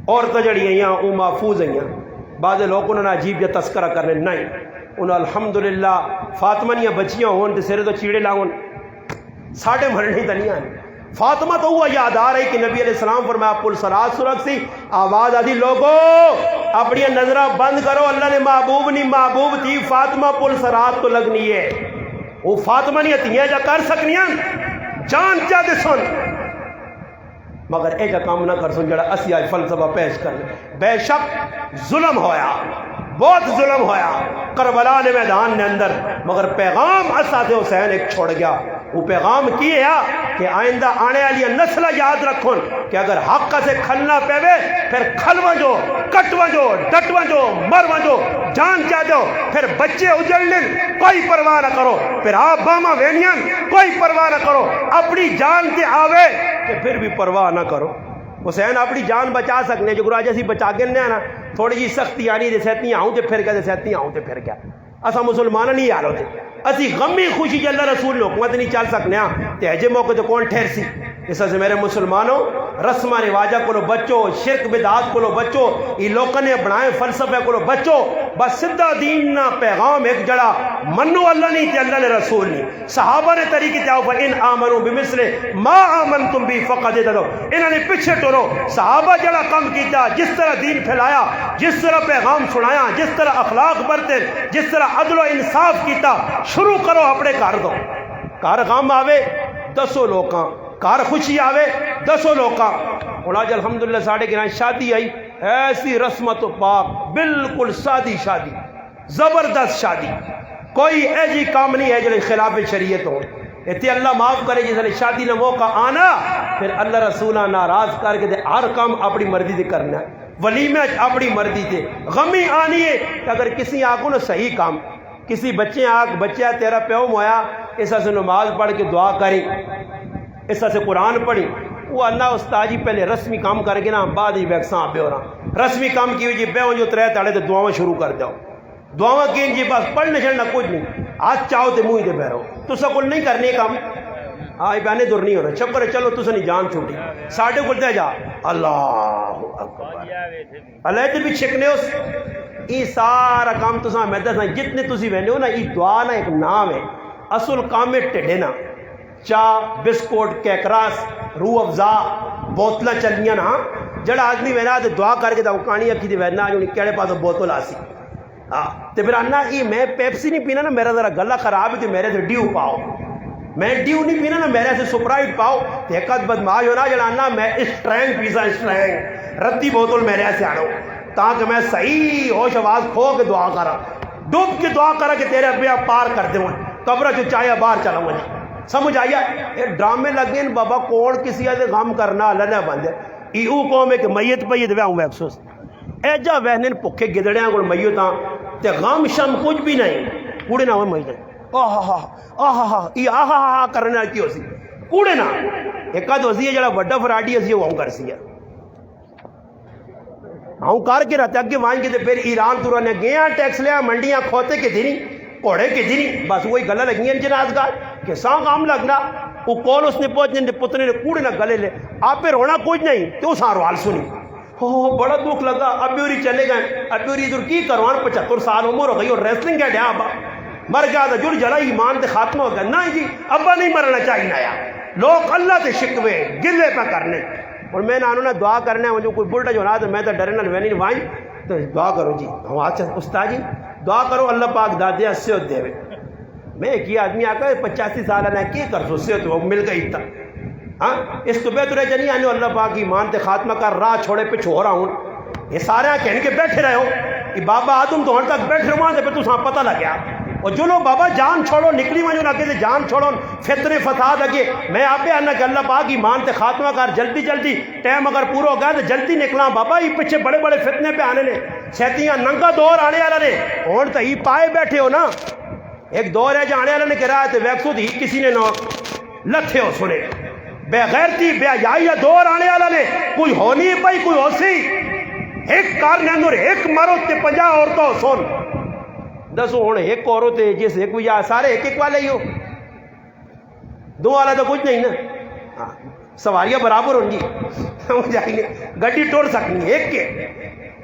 عورتیں جڑی ہیں وہ محفوظ ہیں بعض لوگ انہوں نے عجیب یا تذکرہ کرنے نہیں انہوں الحمدللہ فاطمہ نیا بچیاں ہون تے سرے تو چیڑے لاؤن ساڑھے مرنی دنیا ہیں. فاطمہ تو ہوا یاد آ رہی کہ نبی علیہ السلام فرمایا پل سرات سرک سی آواز آدھی لوگو اپنی نظرہ بند کرو اللہ نے محبوب نہیں محبوب تھی فاطمہ پل سرات تو لگنی ہے وہ فاطمہ نہیں تیاں جا کر سکنیاں جان چاہ دے سن مگر اے جا کام نہ کر سن جڑا اسی آج فلسفہ پیش کر بے شک ظلم ہویا بہت ظلم ہویا کربلا نے میدان نے اندر مگر پیغام اساتِ حسین ایک چھوڑ گیا. وہ پیغام کی ہے کہ آئندہ آنے والی نسلہ یاد رکھن کہ اگر حق سے کھلنا پہوے پھر کھلواں جو کٹواں جو ڈٹواں جو مرواں جو جان چاہ دو پھر بچے اجڑنے کوئی پرواہ نہ کرو پھر آپ باما وینیاں کوئی پرواہ نہ کرو اپنی جان کے آوے کہ پھر بھی پرواہ نہ کرو. حسین اپنی جان بچا سکنے جو گراج اسی بچا کے نا تھوڑی جی سختی آنی دے سہتی آؤں تے پھر کیا دے سہتی آؤں تے پھر کیا اسا مسلمان نہیں یار ہوتے اسی غمی خوشی جی اللہ رسول نے حکمت نہیں چل سکنے تے ہجے موقع تو کون ٹھہر سی. اس سے میرے مسلمانوں رسمہ رواجہ کو بچو شرک بدعات کو بچو یہ لوگوں نے بنائے فلسفے کو بچو بس سدھا دین نہ پیغام ایک جڑا منو اللہ نہیں تے اللہ نے رسول نہیں صحابہ نے طریقے تے آؤ فَإِنْ آمَنُوا بِمِثْلِ مَا آمَنْتُمْ بِهِ فَقَدْ اهْتَدَوْا انہوں نے پیچھے ٹورو صحابہ جڑا کام کیتا جس طرح دین پھیلایا جس طرح پیغام سنایا جس طرح اخلاق برتے جس طرح عدل و انصاف کیتا شروع کرو اپنے گھر دو گھر غم آوے 200 لوکاں کار خوشی آوے 200 لوکاں. اور آج الحمدللہ ساڑھے گرائیں شادی آئی ایسی رسمت و پاک بالکل سادی شادی زبردست شادی کوئی ایجی کام نہیں ہے جو خلاف شریعت ہو اتنے اللہ معاف کرے جس نے شادی نے موقع آنا پھر اللہ رسولہ ناراض کر کے ہر کام اپنی مرضی سے کرنا ولیمہ اپنی مرضی سے غمی آنی ہے کہ اگر کسی آنکھوں نے صحیح کام کسی بچے آنکھ بچہ تیرا پیو مویا ایسا سے نماز پڑھ کے دعا کریں ایسا سے قرآن پڑھی وہ اللہ استاد جی پہلے رسمی کام کر کے نا بعد ہی ویکساں بے ہو رہا رسمی کام کی ہوئی جی بے ہوں جو ترے تاڑے تو دعاواں شروع کر جاؤ دعاواں کی جی بس پڑھنے چڑھنا کچھ نہیں آج چاہو تو منہ دے بہ رہو تو سکول نہیں کرنے کام آئی بہنے دور نہیں ہونا شکر ہے چلو تو نہیں جان چھوٹی ساڑھے کو دے جا اللہ اکبر اللہ تے بھی چھکنے اس یہ سارا کام تو ساں میں دسنا جتنے تسی بہنے ہو نا یہ دعا نا ایک نام ہے اصل کام ہے ٹھڈے نا چاہ بسکوٹ کیکراس روح افزا بوتلہ چلنیاں نا جڑا آدمی وینا تو دعا کر کے دا کہانی اکھی دی وینا جو کیڑے پاس بوتل آسی تے پھر انا یہ میں پیپسی نہیں پینا نا میرا ذرا گلا خراب ہے تو میرے سے ڈیو پاؤ میں ڈیو نہیں پینا نا میرے سے سپرائٹ پاؤ تے ایک بدماش ہونا جڑا انا میں اسٹرینگ پیزا اسٹرینگ رتی بوتل میرے سے آڑو تاکہ میں صحیح ہوش آواز کھو کے دعا کرا ڈوب کے دعا کرا کہ تیرے ابیا پار کر دے قبر جو چاہیا باہر چلا مجھے سمجھ آیا یہ ڈرامے لگے ان بابا کون کسی آدھے غم کرنا اللہ نے بندے ایو قوم ہے کہ میت پہ یہ دوے ہوں افسوس ایجا وہنے بھکے گدڑیاں کو مئیو تاں تے غم شم کچھ بھی نہیں کوڑے نہ ہوئے مجھے یہ آہا کرنے کی ہو سی کوڑے نہ ایک آدھ ہوسی ہے جڑا وڈا فراڈی ہوسی وہ کر سی ہے ہوں کر کے رہتے اگے وائیں کے پھر ایران تو رہنے گیا ٹیکس لیا منڈیاں کھوتے کے دینی کوڑے کے دینی بس وہی گلہ لگی ہیں جنازگار کہ ساں کام لگنا وہ کول اس نے پہنچنے پتنے نے کوڑے نہ گلے لے آپ پہ رونا کچھ نہیں تو ساں روال سنی بڑا دکھ لگا ابھی اوری چلے گئے ابھی اوری ادھر کی کروان 75 سال عمر ہو گئی اور ریسلنگ ہے ڈیا ابا مر گیا تھا جڑ جڑا ایمان تے خاتمہ ہو گیا نہیں جی ابا نہیں مرنا چاہیے نایا لوگ اللہ تے شکوے گلے پہ کرنے اور میں نے آنوں دعا کرنے مجھے کوئی بلٹا جو نہ تو میں تو ڈرے نہ نہیں وائیں تو دعا کرو جی ہم آج استاد جی دعا کرو اللہ پاک دادیا صحت دے میں ایک ہی آدمی آ کر 85 سال ہے کی کر سو صحت وہ مل گئی تھا ہاں اس تو بہتر ہے جنی آنے اللہ پاک ایمان تے خاتمہ کر راہ چھوڑے پہ چھو رہا ہوں یہ سارے کہنے کے بیٹھے رہے ہو کہ بابا آدم تو ہن تک بیٹھے رہا پہ تو ساں پتہ لگ گیا اور جو لوگ بابا جان چھوڑو نکلی میں جو آگے سے جان چھوڑو فتنے فساد اگے میں آپ پہ آنا کہ اللہ پاک ایمان تے خاتمہ کر جلدی جلدی ٹائم اگر پورا ہو گیا تو جلدی نکلا بابا یہ پیچھے بڑے بڑے فتنے پہ آنے نے شیطیاں ننگا دور آنے والا نے اور تو ہی پائے بیٹھے ہو نا ایک دور ہے جو آنے والا نے کہہ رہا ہے تو ویکسو ہی کسی نے نہ لتھے ہو سنے بے غیرتی بے حیائی دور آنے والا نے کوئی ہونی پئی کوئی ہو سی ایک کار نے اندر ایک مرد تے 50 عورتوں سن دسو ہوں ایک عورت ہے جس ایک بھی سارے ایک والے ہی ہو دو والا تو کچھ نہیں نا سواریاں برابر ہوں گی سمجھ آئی نہیں گڈی ٹوڑ سکنی ایک کے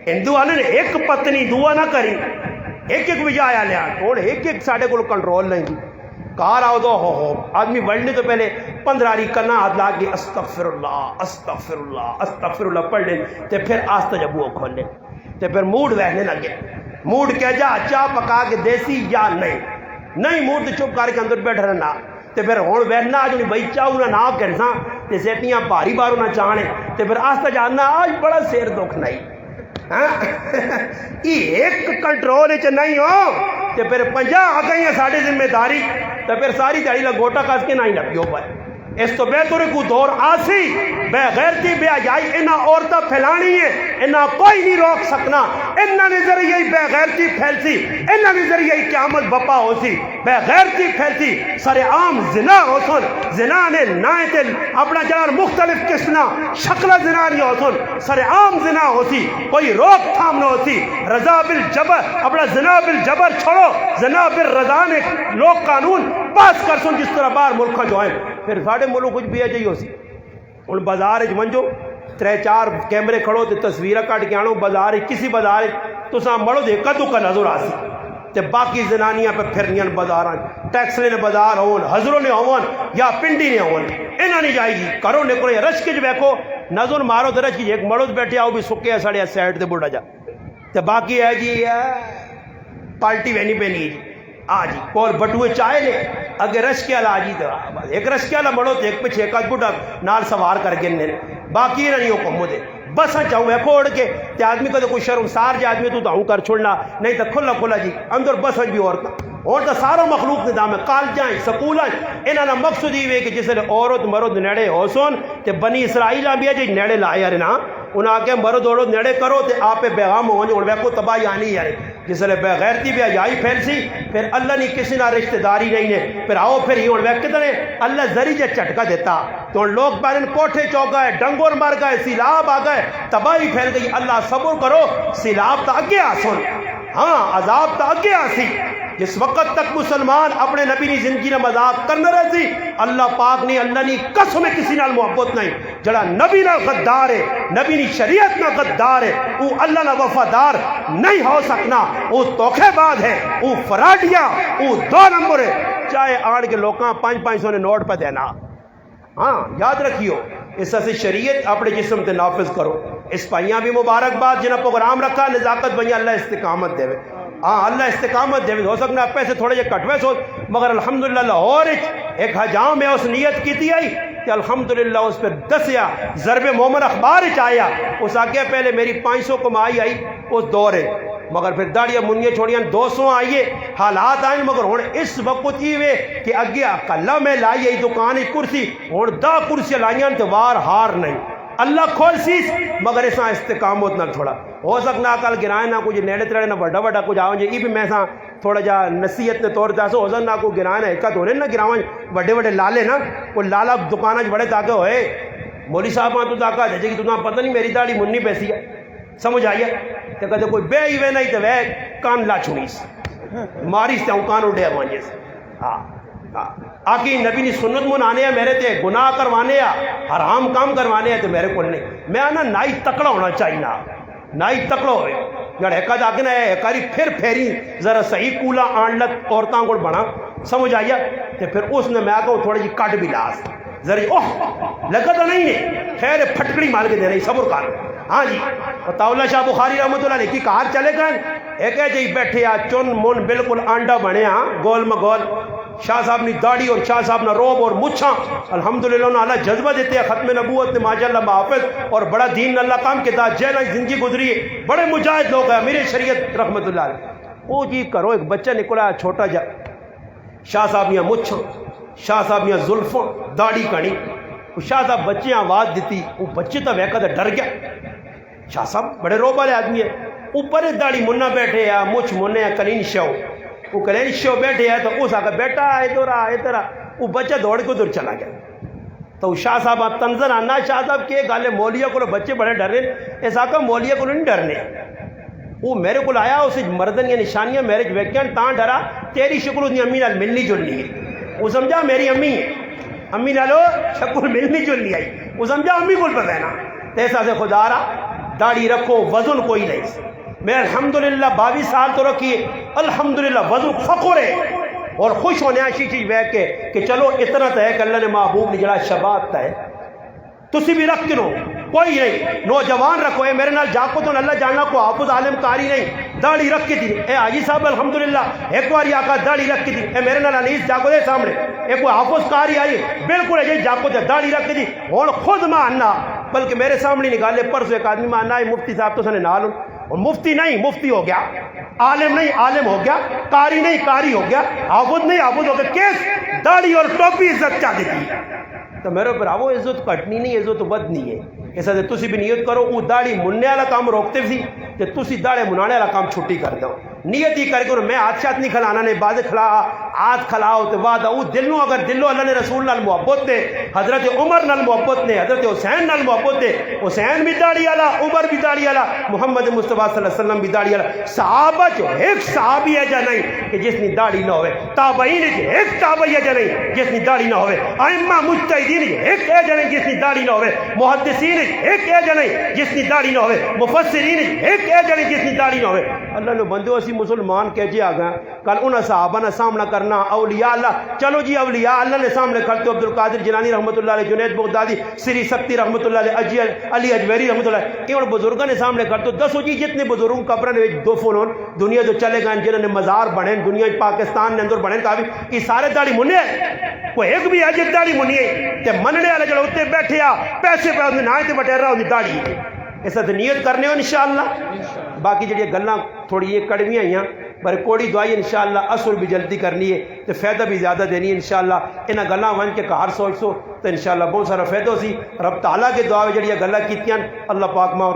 ہندو والے نے ایک پتنی دعا نہ کری ایک بھی آیا لیا ہوں ایک ساڈے کو کنٹرول نہیں جی کار آؤ تو ہو آدمی بڑھنے تو پہلے 15 کنا ہاتھ لا کے استغفر اللہ استغفر اللہ استغفر اللہ پڑھ لیں تو پھر آستہ جب وہ کھول لیں تو پھر موڈ بہنے لگے موڈ کہہ جا چاہ پکا کے دیسی یا نہیں موڈ تو چپ کر کے اندر بیٹھ رہنا تو پھر ہوں بہنا جو بھائی چاہوں نہ کرنا تو سیٹیاں بھاری باروں نہ چاہنے تو پھر آستہ جاننا آج بڑا سیر دکھ نہیں ایک کنٹرول نہیں ہو تو پھر 50 آ گئی ہیں ساری ذمہ داری تو پھر ساری دیہی لگوٹا کس کے نہ ہی نہ پیو پائے اس تو بہتر کو دور آسی بے غیرتی بے حیائی انہاں عورتیں پھیلانی ہے انہاں کوئی نہیں روک سکنا انہاں نے ذریعہ ہی بے غیرتی پھیلتی انہاں نے ذریعہ ہی قیامت بپا ہو سی بے غیرتی پھیلتی سر عام زنا ہو سن زنا نے نائیں تے اپنا جنار مختلف قسمہ شکل زنا نہیں ہو سن سر عام زنا ہو سی کوئی روک تھام نہ ہو سی رضا بالجبر اپنا زنا بالجبر چھوڑو زنا بالرضا نے لوگ قانون پاس کر سن جس طرح باہر ملکہ جو ہیں پھر ساڑھے ملک کچھ بھی ہے جائیو سی ان بازار منجو 3-4 کیمرے کھڑو تے تصویرہ کٹ کے آنو بازار کسی بازار تو ساں مڑو دے کدو کا نظر آسی تے باقی زنانیاں پہ پھرنیاں بازاراں ٹیکسلے نے بازار ہون حضروں نے ہون یا پنڈی نے ہون انہاں نہیں جائے گی کرو نکلو رش کے جو بیکھو نظر مارو درج کی ایک مڑو بیٹھے آؤ بھی سکے ساڑھے سیٹ دے بڑھا جا تے باقی ہے جی پالٹی وینی پہ نہیں جی آ جی کول بٹوئے چائے لے اگے رش کے آ جی تو ایک رش کے مڑو تو ایک پچھے ایک بڑھا نال سوار کر کے باقی نہیں ہو کمو دے بس چاہوں ہے کھوڑ کے تے آدمی کو تو کوئی شرمسار جی آدمی تو ہوں کر چھوڑنا نہیں تو کھلا کھلا جی اندر بس بھی اور تو سارا مخلوق نظام ہے کالجاں سکولاں انہاں مقصد یہ ہے کہ جس نے عورت مرد نیڑے ہو سن تے بنی اسرائیل بھی ہے جی نیڑے لائے یار نا انہاں آگے مرد عورت نیڑے کرو تے آپ پیغام ہو جو کو تباہی آنی یار جس نے بے غیرتی بے حیائی پھیلسی پھر اللہ نے کسی نہ رشتہ داری نہیں نے پھر آؤ پھر ہوں کتنے اللہ ذریعہ چٹکا دیتا تو لوگ پہلے کوٹھے چوک گئے ڈنگور مر گئے سیلاب آ گئے تباہی پھیل گئی اللہ صبر کرو سیلاب تو اگے آسن ہاں عذاب تو اگے آسی جس وقت تک مسلمان اپنے نبی نے زندگی نے مذاق کرنا رہے سی اللہ پاک نے اللہ نے قسم کسی نال محبت نہیں جڑا نبی نال غدار ہے نبی نے شریعت نال غدار ہے وہ اللہ نال وفادار نہیں ہو سکنا وہ توکھے باز ہے وہ فراڈیا وہ 2 نمبر ہے چاہے آڑ کے لوکاں 500 نے نوٹ پہ دینا ہاں یاد رکھیو اس سے شریعت اپنے جسم تے نافذ کرو اس پائیاں بھی مبارکباد جنہاں پروگرام رکھا نزاکت بنیا اللہ استقامت دے ہاں اللہ استقامت دے ہو سکنا پیسے تھوڑے جے کٹوے سو مگر الحمدللہ لاہور ایک حجام میں اس نیت کی تھی آئی کہ الحمدللہ اس پہ دسیا ضرب مومن اخبار آیا اس آگے پہلے میری 500 کمائی آئی اس دور ہے مگر پھر داڑیاں منیاں چھوڑیاں 200 آئیے حالات آئیں مگر ہوں اس وقت ہی وے کہ اگیا کلا میں لائی دکان کرسی ہوں 10 کرسی لائیاں تو وار ہار نہیں اللہ کھول سیس مگر اساں استقامت نہ تھوڑا ہو سکنا کل گرائے نہ کچھ نیڑے تڑے نہ بڑا بڑا کچھ آؤں جی یہ بھی میں سا تھوڑا جا نصیحت نے طور داسو ہو سکنا کو گرائے نہ ایک ہونے نہ گراؤں بڑے بڑے لالے نا وہ لالا دکانہ بڑے تاکہ ہوئے مولی صاحب تو تاکہ جیسے کہ تمہیں پتہ نہیں میری داڑھی منی پیسی ہے سمجھ آئیے کہ کہتے کوئی بے ہی وے نہیں تو وہ کان لا چھوڑیس ماری سے کان اڈے مانجے سے ہاں آکی نبی نے سنت منانے ہیں میرے تے گناہ کروانے ہیں حرام کام کروانے ہیں تو میرے کو نہیں میں آنا نائی تکڑا ہونا چاہیے نا نائی تکڑا ہوئے جڑ ایک آگے نا ایکاری پھر پھیری ذرا صحیح کولا آن لگ عورتاں کو بنا سمجھ آئیے تو پھر اس نے میں کہوں تھوڑی جی کٹ بھی لاس ذرا اوہ لگا تو نہیں ہے خیر پھٹکڑی مال کے دے رہی صبر کر ہاں جی طاولہ شاہ بخاری رحمۃ اللہ علیہ کی کار چلے گئے ایک ہے جی بیٹھے آ چن من بالکل آنڈا بنے ہاں گول مگول شاہ صاحب نے داڑھی اور شاہ صاحب نے روب اور مچھاں الحمدللہ انہوں اللہ جذبہ دیتے ہیں ختم نبوت نے ماشاءاللہ محافظ اور بڑا دین اللہ کام کے تحت جیل زندگی گزری ہے بڑے مجاہد لوگ ہیں میرے شریعت رحمۃ اللہ علیہ وہ جی کرو ایک بچہ نکلا چھوٹا جا شاہ صاحب یا مچھاں شاہ صاحب یا زلفوں داڑھی کڑی شاہ صاحب بچے آواز دیتی وہ بچے تو ویکا تو ڈر گیا شاہ صاحب بڑے روب والے آدمی ہے اوپر داڑھی منا بیٹھے یا مچھ منے کلین شو وہ کلین شو بیٹھے ہے تو اس آگا بیٹا ادھر وہ بچہ دوڑ کے ادھر چلا گیا تو شاہ صاحب آپ تنظر آنا شاہ صاحب کے گالے مولیا کو بچے بڑے ڈر رہے ایسا کہ مولیا کو نہیں ڈرنے وہ میرے کو آیا اسے مردن یا نشانیاں میرے ویکیان تاں ڈرا تیری شکل اس نے امی نال ملنی جلنی ہے وہ سمجھا میری امی ہے امی نالو شکل ملنی جلنی آئی وہ سمجھا امی کو پتہ ہے نا ایسا سے خدا رہا داڑھی رکھو وزن کوئی نہیں میں الحمدللہ 22 سال تو رکھیے الحمدللہ وزن فخر ہے اور خوش ہونے ایسی چیز بہ کے کہ چلو اتنا تو ہے کہ اللہ نے محبوب نے جڑا شباب تا ہے تسی بھی رکھ کرو کوئی نہیں نوجوان رکھو اے میرے نال جاکو تو اللہ جاننا کو حافظ عالم کاری نہیں داڑھی رکھ کے دی اے حاجی صاحب الحمدللہ ایک بار آقا داڑھی رکھ کے دی اے میرے نال انیس جاکو دے سامنے ایک کوئی حافظ کاری آئی بالکل ہے جاکو دے داڑھی رکھ کے دی اور خود ماننا بلکہ میرے سامنے نکالے پرسوں ایک آدمی ماننا ہے مفتی صاحب تو سنے نال اور مفتی نہیں مفتی ہو گیا عالم نہیں عالم ہو گیا قاری نہیں قاری ہو گیا حافظ نہیں حافظ ہو گیا کیس داڑھی اور ٹوپی عزت چاہ دیتی تو میرے پر وہ عزت کٹنی نہیں عزت بدنی ہے ایسا تو تسی بھی نیت کرو وہ داڑھی مننے والا کام روکتے سی کہ تسی داڑھی منانے والا کام چھٹی کر دو نیت ہی کر کے میں ہاتھ شات نہیں کھلانا نے بعد کھلا ہاتھ کھلاؤ تو بعد وہ دلوں اگر دلوں اللہ نے رسول نال محبت دے حضرت عمر نال محبت نے حضرت حسین نال محبت دے حسین بھی داڑھی والا عمر بھی داڑھی والا محمد مصطفیٰ صلی اللہ علیہ وسلم بھی داڑھی والا صحابہ جو ایک صحابی ہے جا نہیں کہ جس نے داڑھی نہ ہوئے تابعین جو ایک تابعی ہے جا نہیں جس نے داڑھی نہ ہوئے ائمہ مجتہدین ایک ہے جا نہیں جس نے داڑھی نہ ہوئے محدثین ایک ہے جا نہیں جس نے داڑھی نہ ہوئے مفسرین ایک ہے جا نہیں جس نے داڑھی نہ ہوئے اللہ نے بندوں اسی مسلمان کہہ جی آگا کل انہاں صحابہ نے سامنا کرنا اولیاء اللہ چلو جی اولیاء اللہ نے سامنے کرتے عبدالقادر جیلانی رحمۃ اللہ علیہ جنید بغدادی سری سکتی رحمۃ اللہ علیہ علی اجویری رحمۃ اللہ علیہ ان بزرگوں نے سامنے کرتے دسو جی جتنے بزرگوں قبروں نے دفن ہون دنیا جو چلے گئے جنہوں نے مزار بنے دنیا پاکستان نے اندر بنے کافی یہ سارے داڑھی مننے کوئی ایک بھی ہے جس داڑھی منی ہے تے مننے والے جڑے اتنے بیٹھے آ پیسے پہ نہ تے بٹیرا ہوندی داڑھی ایسا تو نیت کرنے ہو انشاءاللہ باقی جڑی گلاں تھوڑی یہ کڑویاں ہیں پر کوڑی دعائی انشاءاللہ اصل بھی جلدی کرنی ہے تو فائدہ بھی زیادہ دینی ہے انشاءاللہ انہاں گلاں ون کے کار سوچ سو تو انشاءاللہ بہت سارا فائدہ سی رب تعالیٰ کے دعا جڑی گلاں کیتیاں اللہ پاک ماں